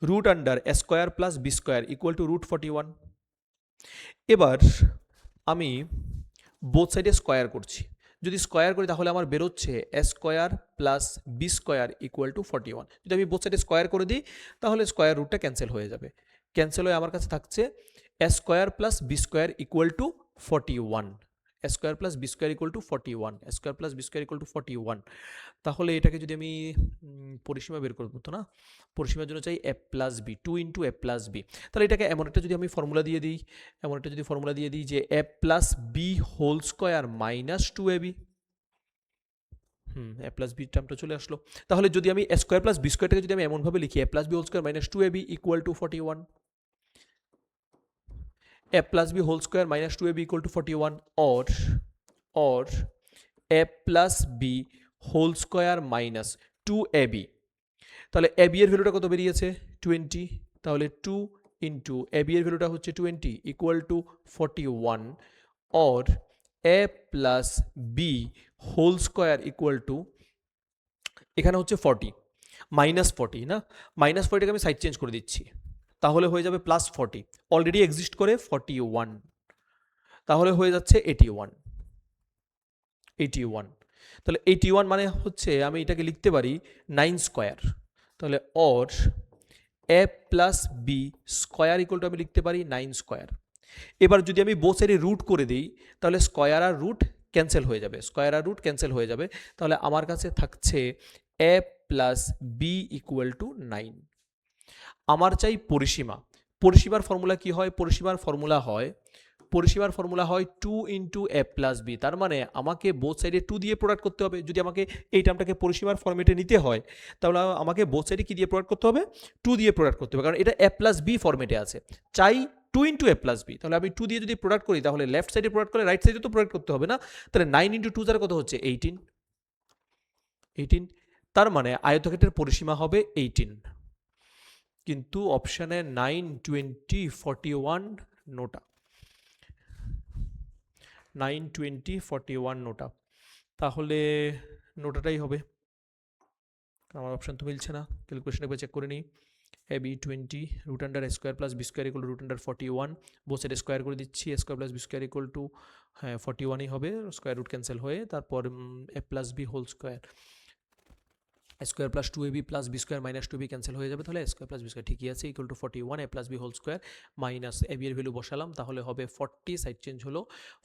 √a² plus B square equal to √41। এবার আমি বোথ সাইডে স্কোয়ার করছি, যদি স্কোয়ার করি তাহলে আমার বেরোচ্ছে a² plus B square equal to 41। যদি আমি বোথ সাইডে স্কোয়ার করে দিই তাহলে স্কোয়ার রুটটা ক্যান্সেল হয়ে যাবে, ক্যান্সেল হয়ে আমার কাছে থাকছে a² plus B square equal to 41, a² plus B square equal to 41, a² plus B square equal to 41। তাহলে এটাকে যদি আমি পরিসীমা বের করবো তো না, পরিসীমার জন্য চাই এ প্লাস বি, 2 ইন্টু এ প্লাস বি। তাহলে এটাকে এমন একটা যদি আমি ফর্মুলা দিয়ে দিই, এমন একটা যদি ফর্মুলা দিয়ে দিই যে a plus B whole square minus 2ab, a plus b টার্মটা চলে আসলো। তাহলে যদি আমি এ স্কোয়ার প্লাস বি স্কোয়ারটাকে যদি আমি এমনভাবে লিখি a plus B whole square minus 2ab equal to 41, a plus b whole square minus 2ab equal to 41, or a plus b whole square minus 2ab। তাহলে ab এর ভ্যালুটা কত বেরিয়েছে? 20। তাহলে 2 ইন্টু ab এর ভ্যালুটা হচ্ছে 20 equal to 41, or a plus B whole square equal to, এখানে হচ্ছে 40 মাইনাস 40 না, মাইনাস 40টাকে আমি সাইড চেঞ্জ করে দিচ্ছি, তাহলে হয়ে যাবে প্লাস 40, অলরেডি এক্সিস্ট করে 41, তাহলে হয়ে যাচ্ছে 81। তাহলে 81 মানে হচ্ছে আমি এটাকে লিখতে পারি 9 স্কোয়ার, তাহলে or A plus B square equal to আমি লিখতে পারি 9 স্কোয়ার। এবার যদি আমি বোথ সাইডে রুট করে দিই তাহলে স্কোয়ার আর রুট ক্যান্সেল হয়ে যাবে, স্কোয়ার আর রুট ক্যান্সেল হয়ে যাবে, তাহলে আমার কাছে থাকছে এ প্লাস বি ইকুয়াল টু 9। আমার চাই পরিসীমা। পরিসীমার ফর্মুলা কি হয়? পরিসীমার ফর্মুলা হয় 2 ইন্টু এ প্লাস বি, তার মানে আমাকে বোথ সাইডে 2 দিয়ে প্রোডাক্ট করতে হবে। যদি আমাকে এই টার্মটাকে পরিসীমার ফর্মেটে নিতে হয় তাহলে আমাকে বোথ সাইডে কি দিয়ে প্রোডাক্ট করতে হবে? 2 দিয়ে প্রোডাক্ট করতে হবে, কারণ এটা এ প্লাস বি ফর্মেটে আছে। চাই 2 ইন্টু এ প্লাস বি, তাহলে আমি 2 দিয়ে যদি প্রোডাক্ট করি তাহলে লেফট সাইডে প্রোডাক্ট করলে রাইট সাইডে তো প্রোডাক্ট করতে হবে না, তাহলে 9 ইন্টু 2 দ্বারা কত হচ্ছে? 18। তার মানে আয়তক্ষেত্রের পরিসীমা হবে 18, কিন্তু অপশানে 9, 20, 41 নোটা, 9, 20, 41 নোটা, তাহলে নোটাটাই হবে, আমার অপশান তো মিলছে না। ক্যালকুলেশন একবার চেক করে নিই। A b 20 √a² plus B square equal to √41, both সাইডে স্কোয়ার করে দিচ্ছি, a square plus B square equal to 41ই হবে, স্কোয়ার রুট ক্যান্সেল হয়ে, তারপর a plus B whole square, a square plus 2ab plus B square minus 2b cancel হয়ে যাবে, তাহলে a square plus B square ঠিকই আছে equal to 41, a plus B whole square minus ab এর value বসালাম, তাহলে হবে 40, সাইড চেঞ্জ হলো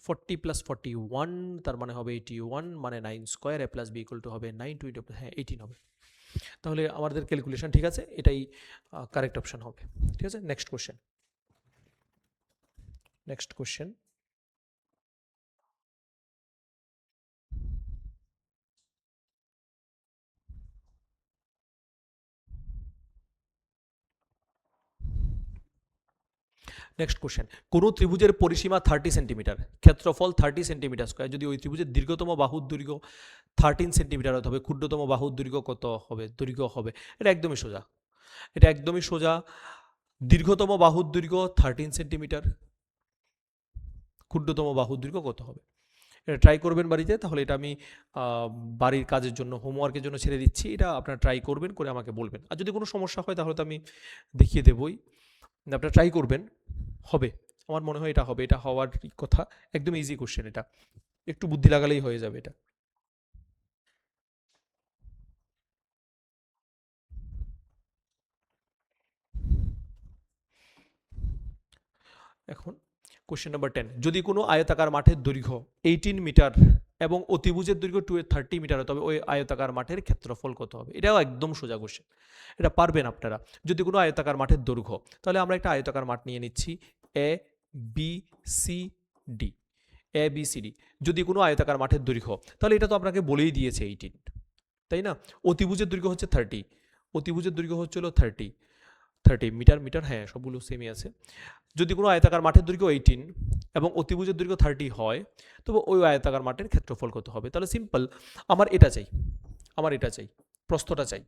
40 প্লাস 41, তার মানে হবে 81, মানে 9 square, a plus B equal to হবে 9, 20, 18 হবে। তাহলে আমাদের ক্যালকুলেশন ঠিক আছে, এটাই কারেক্ট অপশন হবে। ঠিক আছে, নেক্সট কোশ্চেন। নেক্সট কোশ্চেন, কোন ত্রিভুজের পরিসীমা 30 সেন্টিমিটার, ক্ষেত্রফল 30 সেন্টিমিটার স্কোয়ার, যদি ওই ত্রিভুজের দীর্ঘতম বাহুর দৈর্ঘ্য 13 সেন্টিমিটার হতে হবে, ক্ষুদ্রতম বাহুর দৈর্ঘ্য কত হবে? দৈর্ঘ্য হবে, এটা একদমই সোজা, দীর্ঘতম বাহুর দৈর্ঘ্য 13 সেন্টিমিটার, ক্ষুদ্রতম বাহুর দৈর্ঘ্য কত হবে? ট্রাই করবেন বাড়িতে। তাহলে এটা আমি বাড়ির কাজের জন্য, হোমওয়ার্কের জন্য ছেড়ে দিচ্ছি। এটা আপনারা ট্রাই করবেন, করে আমাকে বলবেন। আর যদি কোনো সমস্যা হয় তাহলে তো আমি দেখিয়ে দেবই। আপনারা ট্রাই করবেন, হবে। আমার মনে হয় এটা হবে, এটা হওয়ার কথা। একদম ইজি কোশ্চেন এটা, একটু বুদ্ধি লাগালেই হয়ে যাবে এটা। এখন কোশ্চেন নাম্বার 10, যদি কোনো আয়তাকার মাঠের দৈর্ঘ্য 18 মিটার এবং অতিভুজের দৈর্ঘ্য 30 মিটার হয়, তবে ওই আয়তাকার মাঠের ক্ষেত্রফল কত হবে? এটাও একদম সোজা কোশ্চেন, এটা পারবেন আপনারা। যদি কোনো আয়তাকার মাঠের দৈর্ঘ্য, তাহলে আমরা একটা আয়তাকার মাঠ নিয়ে নিচ্ছি, A B C D, A B C D. যদি কোনো আয়তাকার মাঠের দৈর্ঘ্য, তাহলে এটা তো আপনাকে বলেই দিয়েছে 18, তাই না? অতিভুজের দৈর্ঘ্য হচ্ছে 30, অতিভুজের দৈর্ঘ্য হচ্ছিল 30 মিটার, মিটার হ্যাঁ সবগুলো সেমই আছে। যদি কোনো আয়তাকার মাঠের দৈর্ঘ্য 18 এবং অতিভুজের দৈর্ঘ্য 30 হয়, তবে ওই আয়তাকার মাঠের ক্ষেত্রফল কত হবে? তাহলে সিম্পল, আমার এটা চাই, আমার এটা চাই, প্রস্থটা চাই,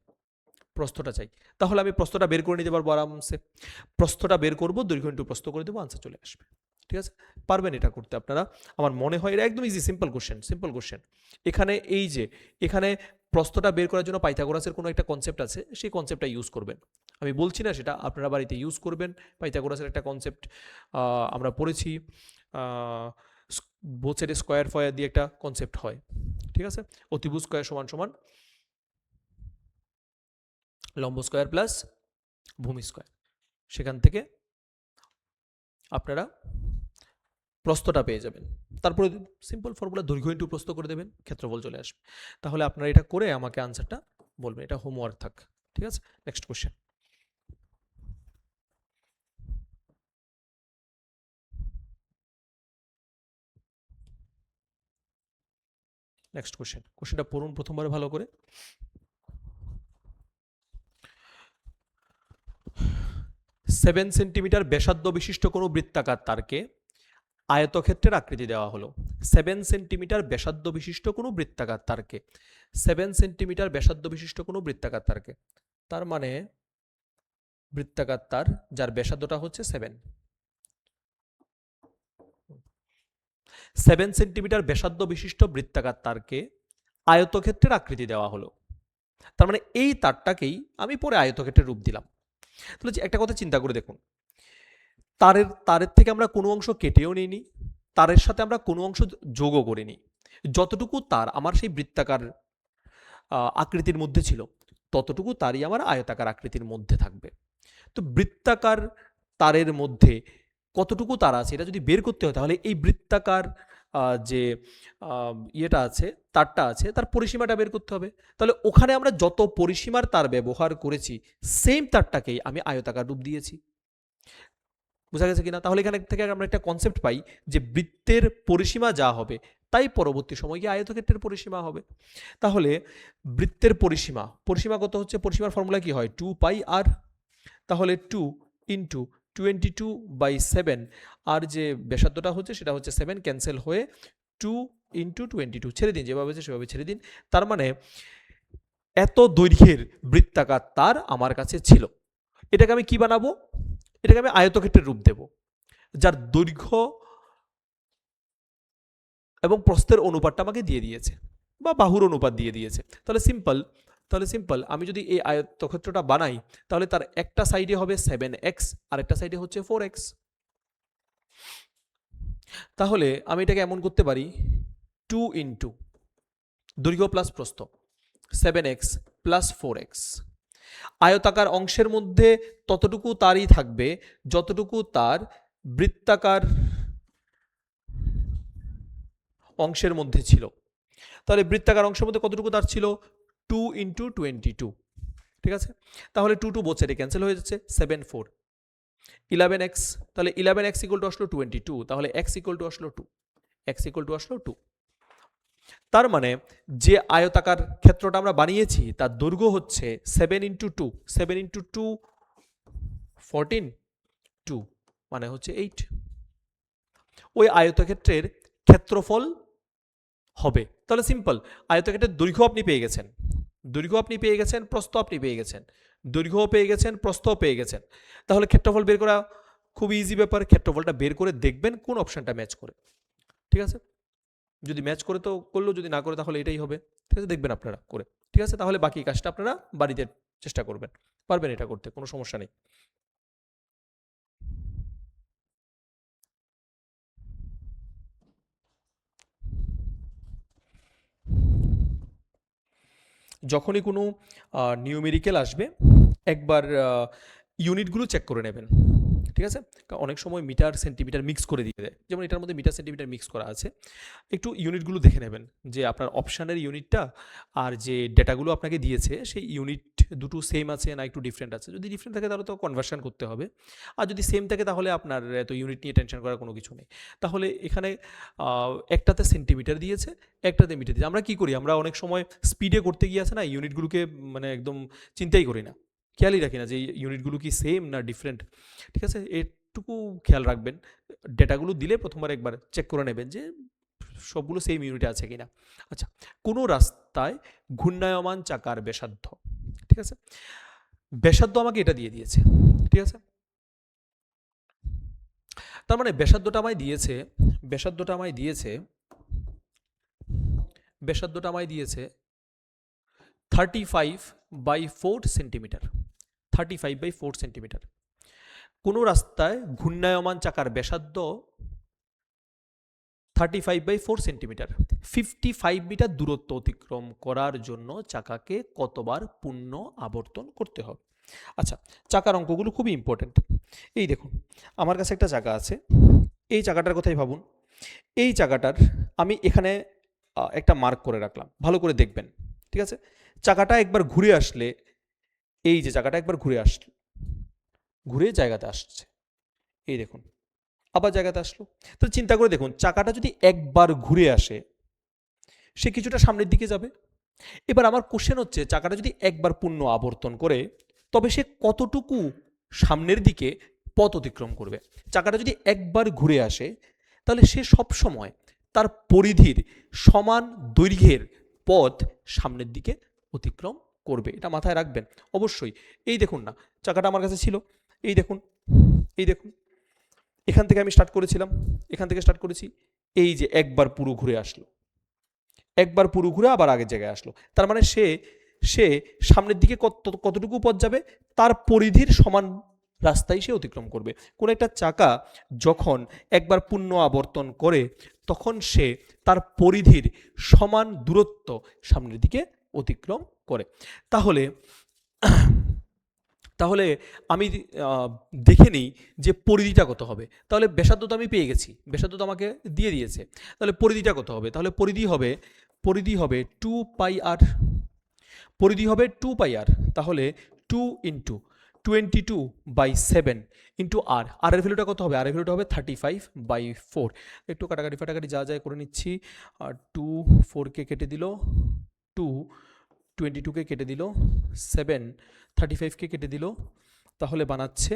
প্রস্থটা চাই। তাহলে আমি প্রস্থটা বের করে নিতে পারবো আরামসে। প্রস্থটা বের করবো, দৈর্ঘ্য ইন্টু প্রস্থ করে দেবো, আনসার চলে আসবে। ঠিক আছে, পারবেন এটা করতে আপনারা, আমার মনে হয়। এটা একদম easy, simple question, simple question. এখানে এই যে এখানে প্রস্থটা বের করার জন্য পাইথাগোরাসের কোনো একটা কনসেপ্ট আছে, সেই কনসেপ্টটা ইউজ করবেন। আমি বলছি না সেটা, আপনারা বাড়িতে ইউজ করবেন। পাইথাগোরাসের একটা কনসেপ্ট আমরা পড়েছি, বোথ সাইডে স্কোয়ার ফয়ার দিয়ে একটা কনসেপ্ট হয়। ঠিক আছে, অতিভুজ স্কোয়ার সমান সমান লম্ব স্কোয়ার প্লাস ভূমি স্কোয়ার, সেখান থেকে আপনারা প্রস্থটা পেয়ে যাবেন। তারপরে সিম্পল ফর্মুলা, দৈর্ঘ্য ইন্টু প্রস্থ করে দেবেন, ক্ষেত্রফল চলে আসবে। তাহলে আপনারা এটা করে আমাকে আনসারটা বলবেন, এটা হোমওয়ার্ক থাক। ঠিক আছে, নেক্সট কোশ্চেন। নেক্সট কোশ্চেন, কোশ্চেনটা পড়ুন প্রথমবার ভালো করে। 7 সেন্টিমিটার ব্যাসার্ধ বিশিষ্ট কোনো বৃত্তাকার তারকে আয়তক্ষেত্রের আকৃতি দেওয়া হলো। 7 সেন্টিমিটার ব্যাসার্ধ বিশিষ্ট কোনো বৃত্তাকার তারকে, 7 সেন্টিমিটার ব্যাসার্ধ বিশিষ্ট কোনো বৃত্তাকার তারকে, তার মানে বৃত্তাকার তার যার ব্যাসার্ধটা হচ্ছে 7, 7 সেন্টিমিটার ব্যাসার্ধ বিশিষ্ট বৃত্তাকার তারকে আয়তক্ষেত্রের আকৃতি দেওয়া হলো। তার মানে এই তারটাকেই আমি পরে আয়তক্ষেত্রের রূপ দিলাম। তাহলে একটা কথা চিন্তা করে দেখুন, তারের থেকে আমরা কোনো অংশ কেটেও নিইনি, তারের সাথে আমরা কোনো অংশ যোগও করিনি। যতটুকু তার আমার সেই বৃত্তাকার আকৃতির মধ্যে ছিল, ততটুকু তারই আমার আয়তাকার আকৃতির মধ্যে থাকবে। তো বৃত্তাকার তারের মধ্যে কতটুকু তার আছে এটা যদি বের করতে হয়, তাহলে এই বৃত্তাকার যে ইয়েটা আছে, তারটা আছে, তার পরিসীমাটা বের করতে হবে। তাহলে ওখানে আমরা যত পরিসীমার তার ব্যবহার করেছি, সেম তারটাকেই আমি আয়তাকার রূপ দিয়েছি। বোঝা গেছে কিনা? তাহলে এখানে থেকে আমরা একটা কনসেপ্ট পাই যে বৃত্তের পরিসীমা যা হবে, তাই পরবর্তী সময় গিয়ে আয়তক্ষেত্রের পরিসীমা হবে। তাহলে বৃত্তের পরিসীমা, পরিসীমা কত হচ্ছে? পরিসীমার ফর্মুলা কি হয়? 2πr। তাহলে 2 ইন্টু 22/7, আর যে ব্যাসার্ধটা হচ্ছে সেটা হচ্ছে 7, ক্যান্সেল হয়ে 2 ইন্টু 22, ছেড়ে দিন, যেভাবে আছে সেভাবে ছেড়ে দিন। তার মানে এত দৈর্ঘ্যের বৃত্তাকার তার আমার কাছে ছিল। এটাকে আমি কি বানাবো? এটাকে আমি আয়তক্ষেত্রের রূপ দেব, যার দৈর্ঘ্য এবং প্রস্থের অনুপাতটা আমাকে দিয়ে দিয়েছে, বা বাহুর অনুপাত দিয়ে দিয়েছে। তাহলে সিম্পল আমি যদি এই আয়তক্ষেত্রটা বানাই, তাহলে তার একটা সাইডে হবে 7x আর একটা সাইডে হচ্ছে 4x। তাহলে আমি এটাকে এমন করতে পারি, 2 ইন্টু দৈর্ঘ্য প্লাস প্রস্থ 7x প্লাস 4x। আয়তাকার অংশের মধ্যে ততটুকু তারই থাকবে যতটুকু তার বৃত্তাকার অংশের মধ্যে ছিল। তাহলে বৃত্তাকার অংশের মধ্যে কতটুকু তার ছিল? 2 ইন্টু 22। ঠিক আছে, তাহলে 2 বোথ সাইডে ক্যান্সেল হয়ে যাচ্ছে, 7 4 11x। তাহলে 11x ইকুয়াল টু আসলো 22, তাহলে x ইকুয়াল টু আসলো 2, x ইকুয়াল টু আসলো 2। তার মানে যে আয়তাকার ক্ষেত্রটা আমরা বানিয়েছি তার দৈর্ঘ্য হচ্ছে 7 ইন্টু 2, 7 ইন্টু 2 14, 2 মানে হচ্ছে 8। ওই আয়তক্ষেত্রের ক্ষেত্রফল হবে। তাহলে সিম্পল, আয়তক্ষেত্রের দৈর্ঘ্য আপনি পেয়ে গেছেন, দৈর্ঘ্য আপনি পেয়ে গেছেন, প্রস্থ আপনি পেয়ে গেছেন, দৈর্ঘ্যও পেয়ে গেছেন, প্রস্থও পেয়ে গেছেন। তাহলে ক্ষেত্রফল বের করা খুব ইজি ব্যাপার। ক্ষেত্রফলটা বের করে দেখবেন কোন অপশনটা ম্যাচ করে। ঠিক আছে, যদি ম্যাচ করে তো করলো, যদি না করে তাহলে এটাই হবে। ঠিক আছে, দেখবেন আপনারা করে। ঠিক আছে, তাহলে বাকি কাজটা আপনারা বাড়িতে চেষ্টা করবেন, পারবেন এটা করতে, কোনো সমস্যা নেই। যখনই কোনো নিউমেরিক্যাল আসবে একবার ইউনিটগুলো চেক করে নেবেন। ঠিক আছে, অনেক সময় মিটার সেন্টিমিটার মিক্স করে দিয়ে দেয়, যেমন এটার মধ্যে মিটার সেন্টিমিটার মিক্স করা আছে। একটু ইউনিটগুলো দেখে নেবেন যে আপনার অপশানের ইউনিটটা আর যে ডেটাগুলো আপনাকে দিয়েছে সেই ইউনিট দুটো সেম আছে না একটু ডিফারেন্ট আছে। যদি ডিফারেন্ট থাকে তাহলে তো কনভার্সন করতে হবে, আর যদি সেম থাকে তাহলে আপনার এত ইউনিট নিয়ে টেনশন করার কোনো কিছু নেই। তাহলে এখানে একটাতে সেন্টিমিটার দিয়েছে, একটাতে মিটার দিয়েছে। আমরা কি করি, আমরা অনেক সময় স্পিডে করতে গিয়ে আছে না ইউনিটগুলোকে মানে একদম চিন্তাই করি না, খেয়ালই রাখি না যে এই ইউনিটগুলো কি সেম না ডিফারেন্ট। ঠিক আছে, এটুকু খেয়াল রাখবেন। ডেটাগুলো দিলে প্রথমবার একবার চেক করে নেবেন যে সবগুলো সেম ইউনিটে আছে কিনা। আচ্ছা, কোনো রাস্তায় ঘূর্ণায়মান চাকার ব্যাসার্ধ, ঠিক আছে, ব্যাসার্ধ আমাকে এটা দিয়ে দিয়েছে। ঠিক আছে, তার মানে ব্যাসার্ধটা আমায় দিয়েছে, ব্যাসার্ধটা আমায় দিয়েছে, ব্যাসার্ধটা আমায় দিয়েছে 35/4 সেন্টিমিটার, 35/4 সেন্টিমিটার। কোনো রাস্তায় ঘূর্ণায়মান চাকার ব্যাসার্ধ 35/4 সেন্টিমিটার। 55 মিটার দূরত্ব অতিক্রম করার জন্য চাকাকে কতবার পূর্ণ আবর্তন করতে হবে। আচ্ছা, চাকার অঙ্কগুলো খুবই ইম্পর্টেন্ট। এই দেখুন, আমার কাছে একটা চাকা আছে, এই চাকাটার কথাই ভাবুন। এই চাকাটার আমি এখানে একটা মার্ক করে রাখলাম, ভালো করে দেখবেন। ঠিক আছে, চাকাটা একবার ঘুরে আসলে, এই যে চাকাটা একবার ঘুরে আসলো, ঘুরে জায়গাতে আসছে, এই দেখুন আবার জায়গাতে আসলো। তো চিন্তা করে দেখুন, চাকাটা যদি একবার ঘুরে আসে সে কিছুটা সামনের দিকে যাবে। এবার আমার কোশ্চেন হচ্ছে, চাকাটা যদি একবার পূর্ণ আবর্তন করে তবে সে কতটুকু সামনের দিকে পথ অতিক্রম করবে। চাকাটা যদি একবার ঘুরে আসে তাহলে সে সব সময় তার পরিধির সমান দৈর্ঘ্যের পথ সামনের দিকে অতিক্রম করবে, এটা মাথায় রাখবেন অবশ্যই। এই দেখুন না, চাকাটা আমার কাছে ছিল, এই দেখুন, এই দেখুন, এখান থেকে আমি স্টার্ট করেছিলাম, এখান থেকে স্টার্ট করেছি, এই যে একবার পুরো ঘুরে আসলো, একবার পুরো ঘুরে আবার আগের জায়গায় আসলো। তার মানে সে সে সামনের দিকে কতটুকু পথ যাবে, তার পরিধির সমান রাস্তায় সে অতিক্রম করবে। কোন একটা চাকা যখন একবার পূর্ণ আবর্তন করে তখন সে তার পরিধির সমান দূরত্ব সামনের দিকে অতিক্রম করে। তাহলে তাহলে আমি দেখে নিই যে পরিধিটা কত হবে। তাহলে ব্যাসার্ধ তো আমি পেয়ে গেছি, ব্যাসার্ধ তো আমাকে দিয়ে দিয়েছে, তাহলে পরিধিটা কত হবে? তাহলে পরিধি হবে 2πr, পরিধি হবে 2πr। তাহলে 2 ইন্টু 22/7 ইন্টু আর, আর এর ভ্যালুটা কত হবে? আর এর ভ্যালুটা হবে 35/4। একটু কাটাকাটি ফাটাকাটি যা যায় করে নিচ্ছি। 2 4কে কেটে দিল, 2 22কে কেটে দিল, 7 35কে কেটে দিল, তাহলে বানাচ্ছে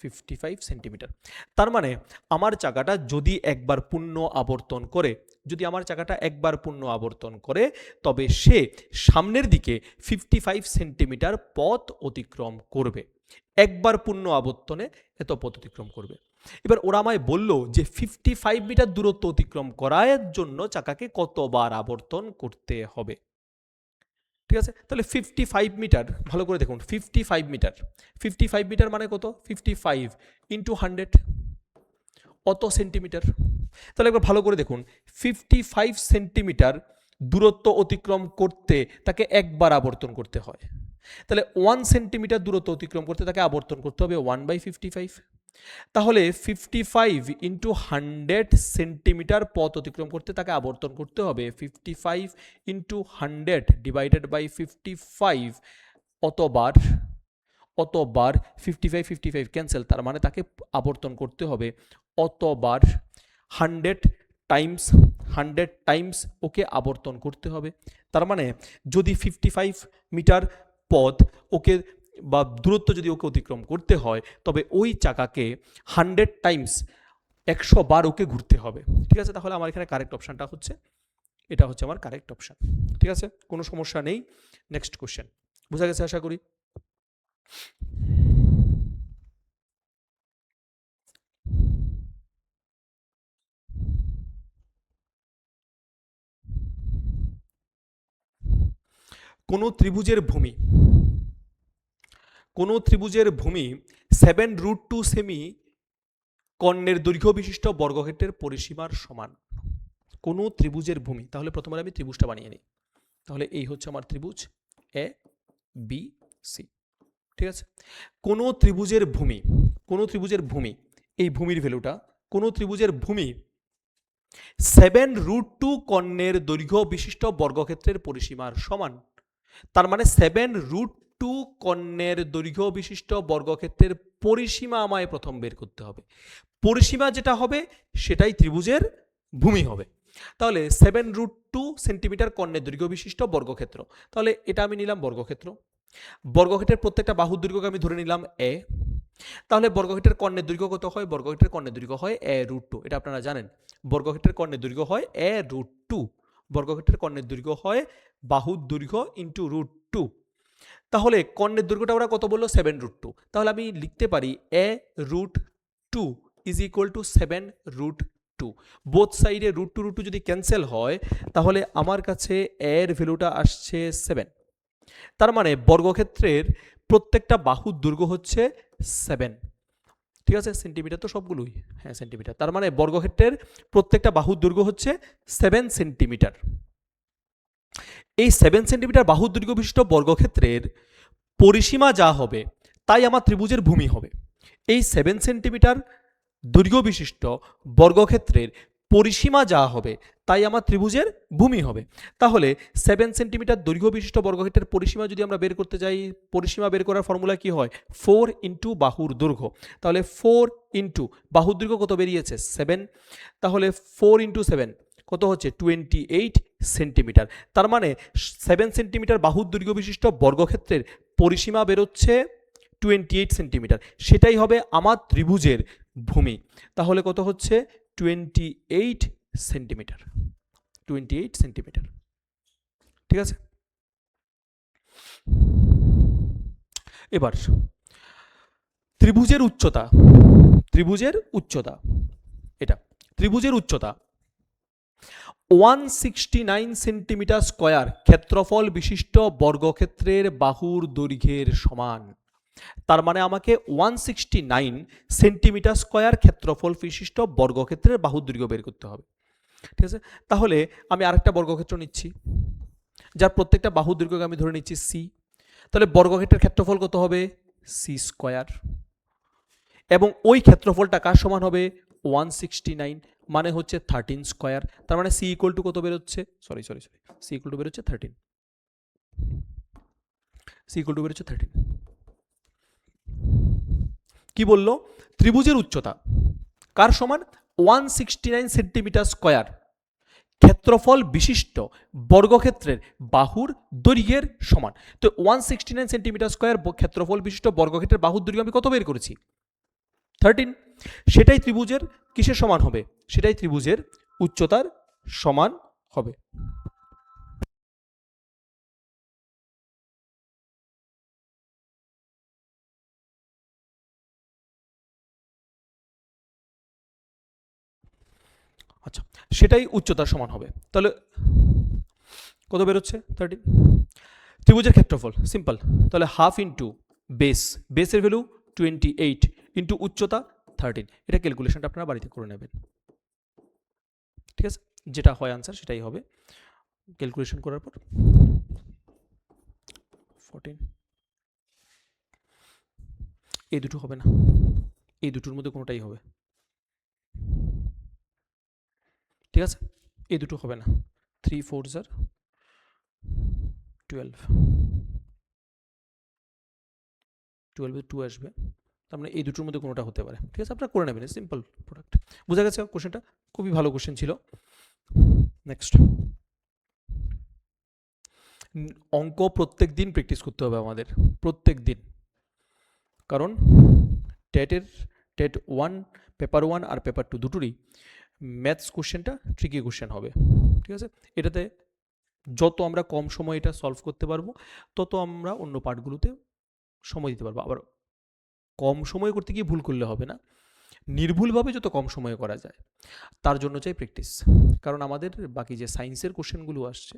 55 সেন্টিমিটার। তার মানে আমার চাকাটা যদি একবার পূর্ণ আবর্তন করে, যদি আমার চাকাটা একবার পূর্ণ আবর্তন করে তবে সে সামনের দিকে 55 সেন্টিমিটার পথ অতিক্রম করবে, একবার পূর্ণ আবর্তনে এত পথ অতিক্রম করবে। এবার ওরা আমায় বলল যে 55 মিটার দূরত্ব অতিক্রম করার জন্য চাকাকে কতবার আবর্তন করতে হবে। ঠিক আছে, তাহলে 55 মিটার, ভালো করে দেখুন, 55 মিটার, 55 মিটার মানে কত? 55 ইন্টু 100, অত সেন্টিমিটার। তাহলে একবার ভালো করে দেখুন, 55 সেন্টিমিটার দূরত্ব অতিক্রম করতে তাকে একবার আবর্তন করতে হয়, তাহলে 1 সেন্টিমিটার দূরত্ব অতিক্রম করতে তাকে আবর্তন করতে হবে 1/55। তাহলে 55 ইন্টু 100 সেন্টিমিটার পথ অতিক্রম করতে তাকে আবর্তন করতে হবে 55 ইন্টু 100 ডিভাইডেড বাই 55, অতবার, অতবার 55 55 ক্যান্সেল, তার মানে তাকে আবর্তন করতে হবে অতবার, 100 টাইমস, 100 টাইমস ওকে আবর্তন করতে হবে। তার মানে যদি 55 মিটার পথ ওকে বা দূরত্ব যদি ওকে অতিক্রম করতে হয় তবে ওই চাকাকে 100 টাইমস, 100 বার ওকে ঘুরতে হবে। ঠিক আছে, তাহলে আমার এখানে কারেক্ট অপশানটা হচ্ছে, এটা হচ্ছে আমার কারেক্ট অপশান। ঠিক আছে, কোনো সমস্যা নেই। নেক্সট কোশ্চেন বোঝা গেছে আশা করি। কোনো ত্রিভুজের ভূমি 7√2 সেমি কর্ণের দৈর্ঘ্য বিশিষ্ট বর্গক্ষেত্রের পরিসীমার সমান। কোনো ত্রিভুজের ভূমি, তাহলে প্রথমে আমি ত্রিভুজটা বানিয়ে নিই। তাহলে এই হচ্ছে আমার ত্রিভুজ এ বি সি, ঠিক আছে। কোনো ত্রিভুজের ভূমি এই ভূমির ভ্যালুটা, কোনো ত্রিভুজের ভূমি 7√2 কর্ণের দৈর্ঘ্য বিশিষ্ট বর্গক্ষেত্রের পরিসীমার সমান। তার মানে 7√2 কর্ণের দৈর্ঘ্য বিশিষ্ট বর্গক্ষেত্রের পরিসীমা আমায় প্রথম বের করতে হবে। পরিসীমা যেটা হবে সেটাই ত্রিভুজের ভূমি হবে। তাহলে 7√2 সেন্টিমিটার কর্ণের দৈর্ঘ্য বিশিষ্ট বর্গক্ষেত্র, তাহলে এটা আমি নিলাম বর্গক্ষেত্র। বর্গক্ষেত্রের প্রত্যেকটা বাহুর দৈর্ঘ্যকে আমি ধরে নিলাম এ। তাহলে বর্গক্ষেত্রের কর্ণের দৈর্ঘ্য কত হয়? বর্গক্ষেত্রের কর্ণের দৈর্ঘ্য হয় a√2, এটা আপনারা জানেন। বর্গক্ষেত্রের কর্ণের দৈর্ঘ্য হয় a√2। বর্গক্ষেত্রের কর্ণের দৈর্ঘ্য হয় বাহুর দৈর্ঘ্য ইন্টু √2। তাহলে কর্ণের দৈর্ঘ্যটা ওরা কত বললো? 7√2। তাহলে আমি লিখতে পারি a√2 is equal two 7√2। Both সাইডে √2 যদি ক্যান্সেল হয় তাহলে আমার কাছে এর ভ্যালুটা আসছে 7। তার মানে বর্গক্ষেত্রের প্রত্যেকটা বাহুর দৈর্ঘ্য হচ্ছে 7, ঠিক আছে। সেন্টিমিটার তো সবগুলোই, হ্যাঁ সেন্টিমিটার। তার মানে বর্গক্ষেত্রের প্রত্যেকটা বাহুর দৈর্ঘ্য হচ্ছে 7 সেন্টিমিটার। এই 7 সেন্টিমিটার বাহুর দৈর্ঘ্য বিশিষ্ট বর্গক্ষেত্রের পরিসীমা যা হবে তাই আমার ত্রিভুজের ভূমি হবে। এই 7 সেন্টিমিটার দৈর্ঘ্য বিশিষ্ট বর্গক্ষেত্রের পরিসীমা যা হবে তাই আমার ত্রিভুজের ভূমি হবে। তাহলে 7 সেন্টিমিটার দৈর্ঘ্য বিশিষ্ট বর্গক্ষেত্রের পরিসীমা যদি আমরা বের করতে যাই, পরিসীমা বের করার ফর্মুলা কি হয়? 4 ইন্টু বাহুর দৈর্ঘ্য। তাহলে 4 ইন্টু বাহুর দৈর্ঘ্য কত বেরিয়েছে? 7। তাহলে 4 ইন্টু 7 কত হচ্ছে? 28 সেন্টিমিটার। তার মানে 7 সেন্টিমিটার বাহুর দৈর্ঘ্য বিশিষ্ট বর্গক্ষেত্রের পরিসীমা বেরোচ্ছে 28 সেন্টিমিটার। সেটাই হবে আমার ত্রিভুজের ভূমি। তাহলে কত হচ্ছে? 28 সেন্টিমিটার। 28 সেন্টিমিটার, ঠিক আছে। এবার ত্রিভুজের উচ্চতা, এটা ত্রিভুজের উচ্চতা 169 সেন্টিমিটার স্কয়ার ক্ষেত্রফল বিশিষ্ট বর্গক্ষেত্রের বাহুর দৈর্ঘ্যের সমান। তার মানে আমাকে 169 সেন্টিমিটার স্কয়ার ক্ষেত্রফল বিশিষ্ট বর্গক্ষেত্রের বাহুর দৈর্ঘ্য বের করতে হবে, ঠিক আছে। তাহলে আমি আরেকটা বর্গক্ষেত্র নিচ্ছি যার প্রত্যেকটা বাহুর দৈর্ঘ্যকে আমি ধরে নিচ্ছি সি। তাহলে বর্গক্ষেত্রের ক্ষেত্রফল কত হবে? C square. এবং ওই ক্ষেত্রফলটা কার সমান হবে? 169 মানে হচ্ছে 13 স্কয়ার। তার মানে সি ইকুয়াল টু কত বেরোচ্ছে? সরি সি ইকুয়াল টু বেরোচ্ছে 13। সি ইকুয়াল টু বেরোচ্ছে 13। কি বললো? ত্রিভুজের উচ্চতা কার সমান? 169 সেন্টিমিটার স্কয়ার ক্ষেত্রফল বিশিষ্ট বর্গক্ষেত্রের বাহুর দৈর্ঘ্যের সমান। তো 169 সেন্টিমিটার স্কয়ার ক্ষেত্রফল বিশিষ্ট বর্গক্ষেত্রের বাহুর দৈর্ঘ্য আমি কত বের করেছি? 13। সেটাই ত্রিভুজের কিসের সমান হবে? সেটাই ত্রিভুজের উচ্চতার সমান হবে। আচ্ছা, সেটাই উচ্চতার সমান হবে। তাহলে কত বেরোচ্ছে? 13। ত্রিভুজের ক্ষেত্রফল সিম্পল, তাহলে হাফ ইন্টু বেসের ভ্যালু 28 ইন্টু উচ্চতা 13। এটা ক্যালকুলেশনটা আপনারা বাড়িতে করে নেবেন, ঠিক আছে। যেটা হয় আনসার সেটাই হবে ক্যালকুলেশন করার পর। 14 এই দুটো হবে না, এই দুটোর মধ্যে কোনোটাই হবে, ঠিক আছে। এই দুটো হবে না। 3 4 12, 12 2 আসবে। তার মানে এই দুটোর মধ্যে কোনোটা হতে পারে, ঠিক আছে। আপনারা করে নেবেন, সিম্পল প্রোডাক্ট। বোঝা গেছে কোশ্চেনটা? খুবই ভালো কোশ্চেন ছিল। নেক্সট, অঙ্ক প্রত্যেক দিন প্র্যাকটিস করতে হবে আমাদের, প্রত্যেক দিন। কারণ টেট 1 পেপার 1 আর পেপার 2 দুটোরই ম্যাথস কোশ্চেনটা ট্রিকি কোশ্চেন হবে, ঠিক আছে। এটাতে যত আমরা কম সময় এটা সলভ করতে পারবো তত আমরা অন্য পার্টগুলোতে সময় দিতে পারবো। আবার কম সময় করতে গিয়ে ভুল করলে হবে না, নির্ভুলভাবে যত কম সময়ে করা যায় তার জন্য চাই প্র্যাকটিস। কারণ আমাদের বাকি যে সায়েন্সের কোশ্চেনগুলো আসছে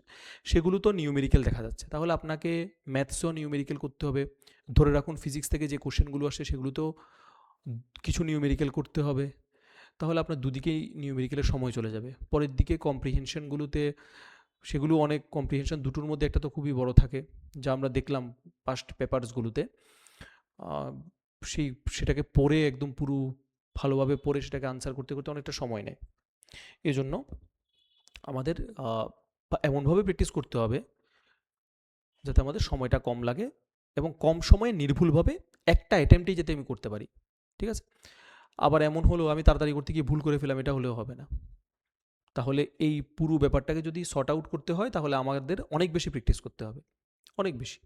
সেগুলো তো নিউমেরিক্যাল দেখা যাচ্ছে, তাহলে আপনাকে ম্যাথসও নিউমেরিক্যাল করতে হবে। ধরে রাখুন ফিজিক্স থেকে যে কোশ্চেনগুলো আসছে সেগুলো তো কিছু নিউমেরিক্যাল করতে হবে, তাহলে আপনার দুদিকেই নিউমেরিক্যালের সময় চলে যাবে। পরের দিকে কম্প্রিহেনশনগুলোতে সেগুলো অনেক কম্প্রিহেনশন দুটোর মধ্যে একটা তো খুবই বড় থাকে, যা আমরা দেখলাম পাস্ট পেপারসগুলোতে। সেই সেটাকে পড়ে একদম পুরো ভালোভাবে পড়ে সেটাকে আনসার করতে করতে অনেকটা সময় নেয়। এজন্য আমাদের এমনভাবে প্র্যাকটিস করতে হবে যাতে আমাদের সময়টা কম লাগে এবং কম সময়ে নির্ভুলভাবে একটা অ্যাটেম্পটেই যাতে আমি করতে পারি। ঠিক আছে? আবার এমন হলো আমি তাড়াতাড়ি করতে গিয়ে ভুল করে ফেলাম, এটা হলেও হবে না। তাহলে এই পুরো ব্যাপারটাকে যদি সর্ট আউট করতে হয় তাহলে আমাদের অনেক বেশি প্র্যাকটিস করতে হবে, অনেক বেশি।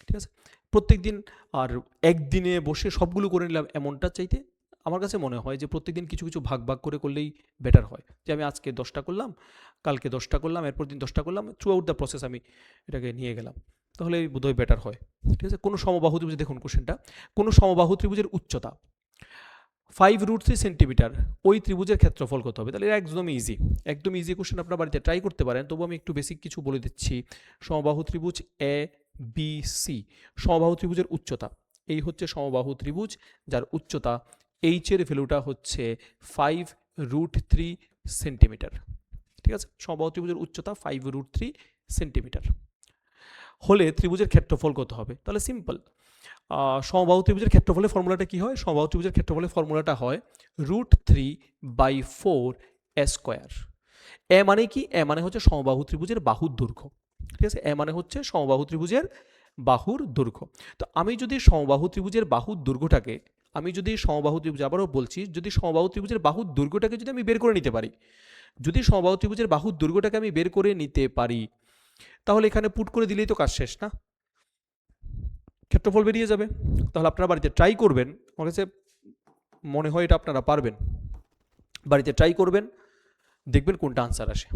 ঠিক আছে? প্রত্যেক দিন আর একদিনে বসে সবগুলো করে নিলাম এমনটা চাইতে আমার কাছে মনে হয় যে প্রত্যেকদিন কিছু কিছু ভাগ ভাগ করে করলেই বেটার হয়। যে আমি আজকে 10টা করলাম, কালকে 10টা করলাম, এরপর দিন 10টা করলাম, থ্রু আউট দ্য প্রসেস আমি এটাকে নিয়ে গেলাম, তাহলে বোধহয় বেটার হয়। ঠিক আছে? কোনো সমবাহু ত্রিভুজ, দেখুন কোশ্চেনটা, কোনো সমবাহু ত্রিভুজের উচ্চতা 5√3 সেন্টিমিটার, ওই ত্রিভুজের ক্ষেত্রফল কত হবে? তাহলে এটা একদম ইজি, একদম ইজি কোশ্চেন, আপনার বাড়িতে ট্রাই করতে পারেন। তবু আমি একটু বেসিক কিছু বলে দিচ্ছি। সমবাহু ত্রিভুজ এ বি সি, সমবাহু ত্রিভুজের উচ্চতা, এই হচ্ছে সমবাহু ত্রিভুজ যার উচ্চতা এইচ এর ভ্যালুটা হচ্ছে 5√3 সেন্টিমিটার। ঠিক আছে? সমবাহু ত্রিভুজের উচ্চতা 5√3 সেন্টিমিটার হলে ত্রিভুজের ক্ষেত্রফল কত হবে? তাহলে সিম্পল, সমবাহু ত্রিভুজের ক্ষেত্রফলের ফর্মুলাটা কি হয়? সমবাহু ত্রিভুজের ক্ষেত্রফলের ফর্মুলাটা হয় √3/4 এ স্কোয়ার। এ মানে কি? এ মানে হচ্ছে সমবাহু ত্রিভুজের বাহুর দৈর্ঘ্য। ঠিক আছে? এ মানে হচ্ছে সমবাহু ত্রিভুজের বাহুর দৈর্ঘ্য। তো আমি যদি সমবাহু ত্রিভুজের বাহুর দৈর্ঘ্যটাকে, আমি যদি সমবাহু ত্রিভুজ, আবারও বলছি, যদি সমবাহু ত্রিভুজের বাহুর দৈর্ঘ্যটাকে যদি আমি বের করে নিতে পারি, যদি সমবাহু ত্রিভুজের বাহুর দৈর্ঘ্যটাকে আমি বের করে নিতে পারি, তাহলে এখানে পুট করে দিলেই তো কাজ শেষ না? ক্ষেত্রফল বেরিয়ে যাবে। তাহলে আপনারা বাড়িতে ট্রাই করবেন, আমার কাছে মনে হয় এটা আপনারা পারবেন। বাড়িতে ট্রাই করবেন, দেখবেন কোনটা আনসার আসে।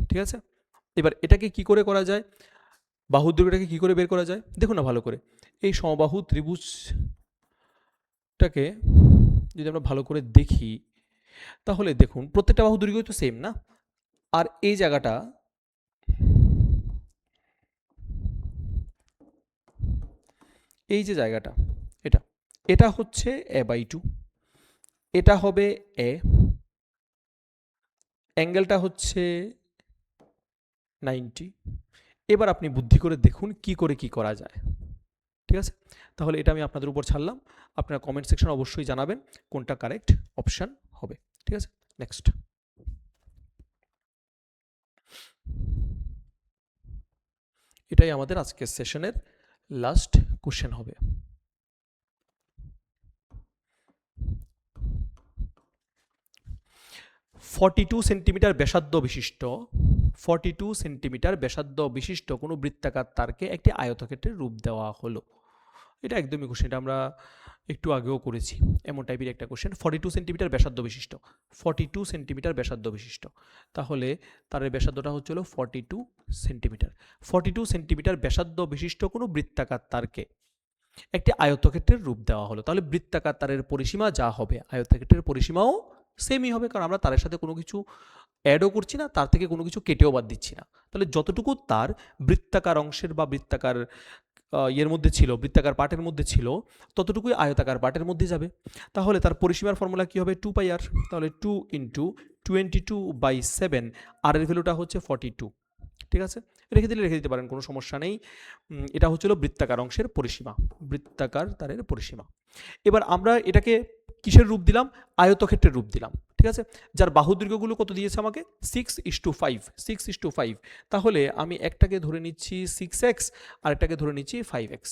ঠিক আছে? এবার এটাকে কি করে করা যায়, বাহুর দৈর্ঘ্যটাকে কি করে বের করা যায় দেখুন না ভালো করে। এই সমবাহু ত্রিভুজটাকে যদি আমরা ভালো করে দেখি তাহলে দেখুন প্রত্যেকটা বাহু দৈর্ঘ্য তো সেম না? আর এই জায়গাটা, এই যে জায়গাটা, এটা এটা হচ্ছে a/2, এটা হবে এ, অ্যাঙ্গেলটা হচ্ছে 90। এবার আপনি বুদ্ধি করে দেখুন কি করে কি করা যায়। ঠিক আছে? তাহলে এটা আমি আপনাদের উপর ছাড়লাম, আপনারা কমেন্ট সেকশনে অবশ্যই জানাবেন কোনটা কারেক্ট অপশান হবে। ঠিক আছে? নেক্সট, এটাই আমাদের আজকের সেশনের লাস্ট কোশ্চেন হবে। 42 সেন্টিমিটার ব্যাসার্ধ বিশিষ্ট, 42 সেন্টিমিটার ব্যাসার্ধ বিশিষ্ট কোনো বৃত্তাকার তারকে একটি আয়তক্ষেত্রের রূপ দেওয়া হলো। এটা একদমই কোশ্চেন, এটা আমরা একটু আগেও করেছি, এমন টাইপের একটা কোশ্চেন। 42 সেন্টিমিটার ব্যাসার্ধ বিশিষ্ট, 42 সেন্টিমিটার ব্যাসার্ধ বিশিষ্ট, তাহলে তার ব্যাসার্ধটা হচ্ছে 42 সেন্টিমিটার। 42 সেন্টিমিটার ব্যাসার্ধ বিশিষ্ট কোনো বৃত্তাকার তারকে একটি আয়তক্ষেত্রের রূপ দেওয়া হলো, তাহলে বৃত্তাকার তারের পরিসীমা যা হবে আয়তক্ষেত্রের পরিসীমাও সেমই হবে, কারণ আমরা তারের সাথে কোনো কিছু অ্যাডও করছি না, তার থেকে কোনো কিছু কেটেও বাদ দিচ্ছি না। তাহলে যতটুকু তার বৃত্তাকার অংশের বা বৃত্তাকার ইয়ের মধ্যে ছিল, বৃত্তাকার পার্টের মধ্যে ছিল, ততটুকুই আয়তাকার পার্টের মধ্যে যাবে। তাহলে তার পরিসীমার ফর্মুলা কি হবে? 2πr। তাহলে 2 × 22/7, আর এর ভ্যালুটা হচ্ছে 42। ঠিক আছে? রেখে দিলে রেখে দিতে পারেন, কোনো সমস্যা নেই। এটা হচ্ছিল বৃত্তাকার অংশের পরিসীমা, বৃত্তাকার তারের পরিসীমা। এবার আমরা এটাকে কিসের রূপ দিলাম? আয়তক্ষেত্রের রূপ দিলাম। ঠিক আছে? যার বাহু দৈর্ঘ্যগুলো কত দিয়েছে আমাকে? 6:5, 6:5। তাহলে আমি একটাকে ধরে নিচ্ছি 6x, আর একটাকে ধরে নিচ্ছি 5x।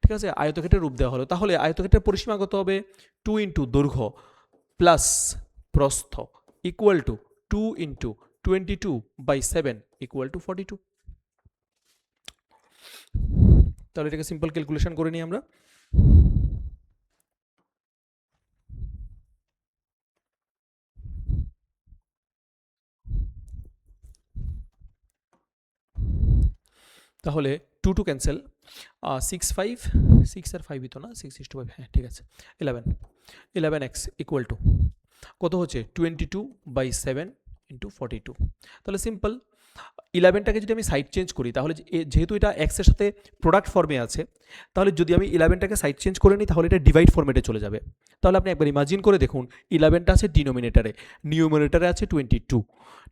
ঠিক আছে? আয়তক্ষেত্রের রূপ দেওয়া হলো, তাহলে আয়তক্ষেত্রের পরিসীমা কত হবে? 2 × দৈর্ঘ্য প্লাস প্রস্থ ইকুয়াল টু 2 × 22/7 ইকুয়াল টু 42। তাহলে এটাকে সিম্পল ক্যালকুলেশন করে নিই আমরা। তাহলে 2 টু ক্যান্সেল, 6 5, 6 আর 5ই তো না, 6:5, হ্যাঁ ঠিক আছে, 11x ইকুয়াল টু কত হচ্ছে 22/7 ইন্টু 42। তাহলে সিম্পল, 11টাকে যদি আমি সাইড চেঞ্জ করি তাহলে যেহেতু এটা এক্সের সাথে প্রোডাক্ট ফর্মে আছে, তাহলে যদি আমি 11টাকে সাইড চেঞ্জ করে নিই তাহলে এটা ডিভাইড ফর্মেটে চলে যাবে। তাহলে আপনি একবার ইমাজিন করে দেখুন, 11টা আছে ডিনোমিনেটারে, নিউমিনেটারে আছে 22,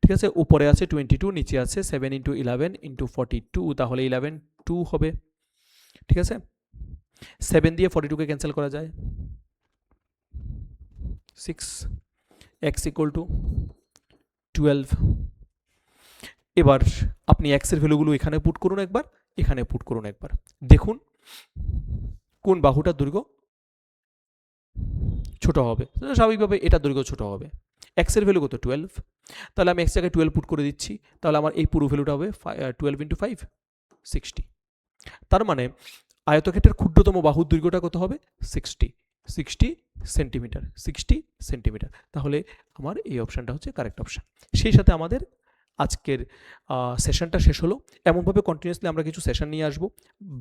ঠিক আছে, উপরে আছে 22, নিচে আছে 7 ইন্টু 11 ইন্টু 42, তাহলে 11 2 হবে, ঠিক আছে। 7 দিয়ে 42কে ক্যান্সেল করা যায়, 6, x ইকুয়াল টু 12। এবার আপনি এক্সের ভ্যালুগুলো এখানে পুট করুন একবার, এখানে পুট করুন একবার, দেখুন কোন বাহুটার দৈর্ঘ্য ছোট হবে। স্বাভাবিকভাবে এটা দৈর্ঘ্য ছোট হবে। এক্সের ভ্যালু কত 12, তাহলে আমি এক্স জায়গায় 12 পুট করে দিচ্ছি, তাহলে আমার এই পুরো ভ্যালুটা হবে 12 ইন্টু 5 60। তার মানে আয়তক্ষেত্রের ক্ষুদ্রতম বাহুর দৈর্ঘ্যটা কত হবে 60 সেন্টিমিটার, 60 সেন্টিমিটার। তাহলে আমার এই অপশানটা হচ্ছে কারেক্ট অপশান। সেই সাথে আমাদের আজকের সেশনটা শেষ হলো। এমনভাবে কন্টিনিউয়াসলি আমরা কিছু সেশন নিয়ে আসব,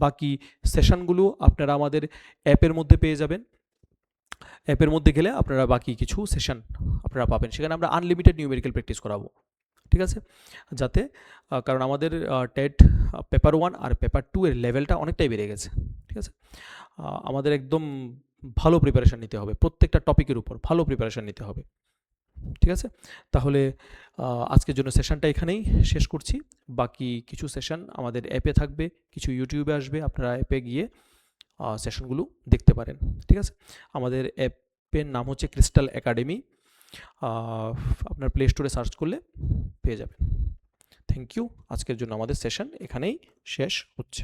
বাকি সেশনগুলো আপনারা আমাদের অ্যাপের মধ্যে পেয়ে যাবেন। অ্যাপের মধ্যে গেলে আপনারা বাকি কিছু সেশন আপনারা পাবেন, সেখানে আমরা আনলিমিটেড নিউমেরিক্যাল প্র্যাকটিস করাবো, ঠিক আছে, যাতে কারণ আমাদের টেট পেপার 1 আর পেপার 2 এর লেভেলটা অনেকটাই বেড়ে গেছে, ঠিক আছে। আমাদের একদম ভালো প্রিপারেশান নিতে হবে, প্রত্যেকটা টপিকের উপর ভালো প্রিপারেশান নিতে হবে, ঠিক আছে। তাহলে আজকের জন্য সেশনটা এখানেই শেষ করছি। বাকি কিছু সেশন আমাদের অ্যাপে থাকবে, কিছু ইউটিউবে আসবে, আপনারা অ্যাপে গিয়ে সেশনগুলো দেখতে পারেন, ঠিক আছে। আমাদের অ্যাপের নাম হচ্ছে ক্রিস্টাল একাডেমি, আপনার প্লে স্টোরে সার্চ করলে পেয়ে যাবেন। Thank you. আজকের জন্য আমাদের সেশন এখানেই শেষ হচ্ছে।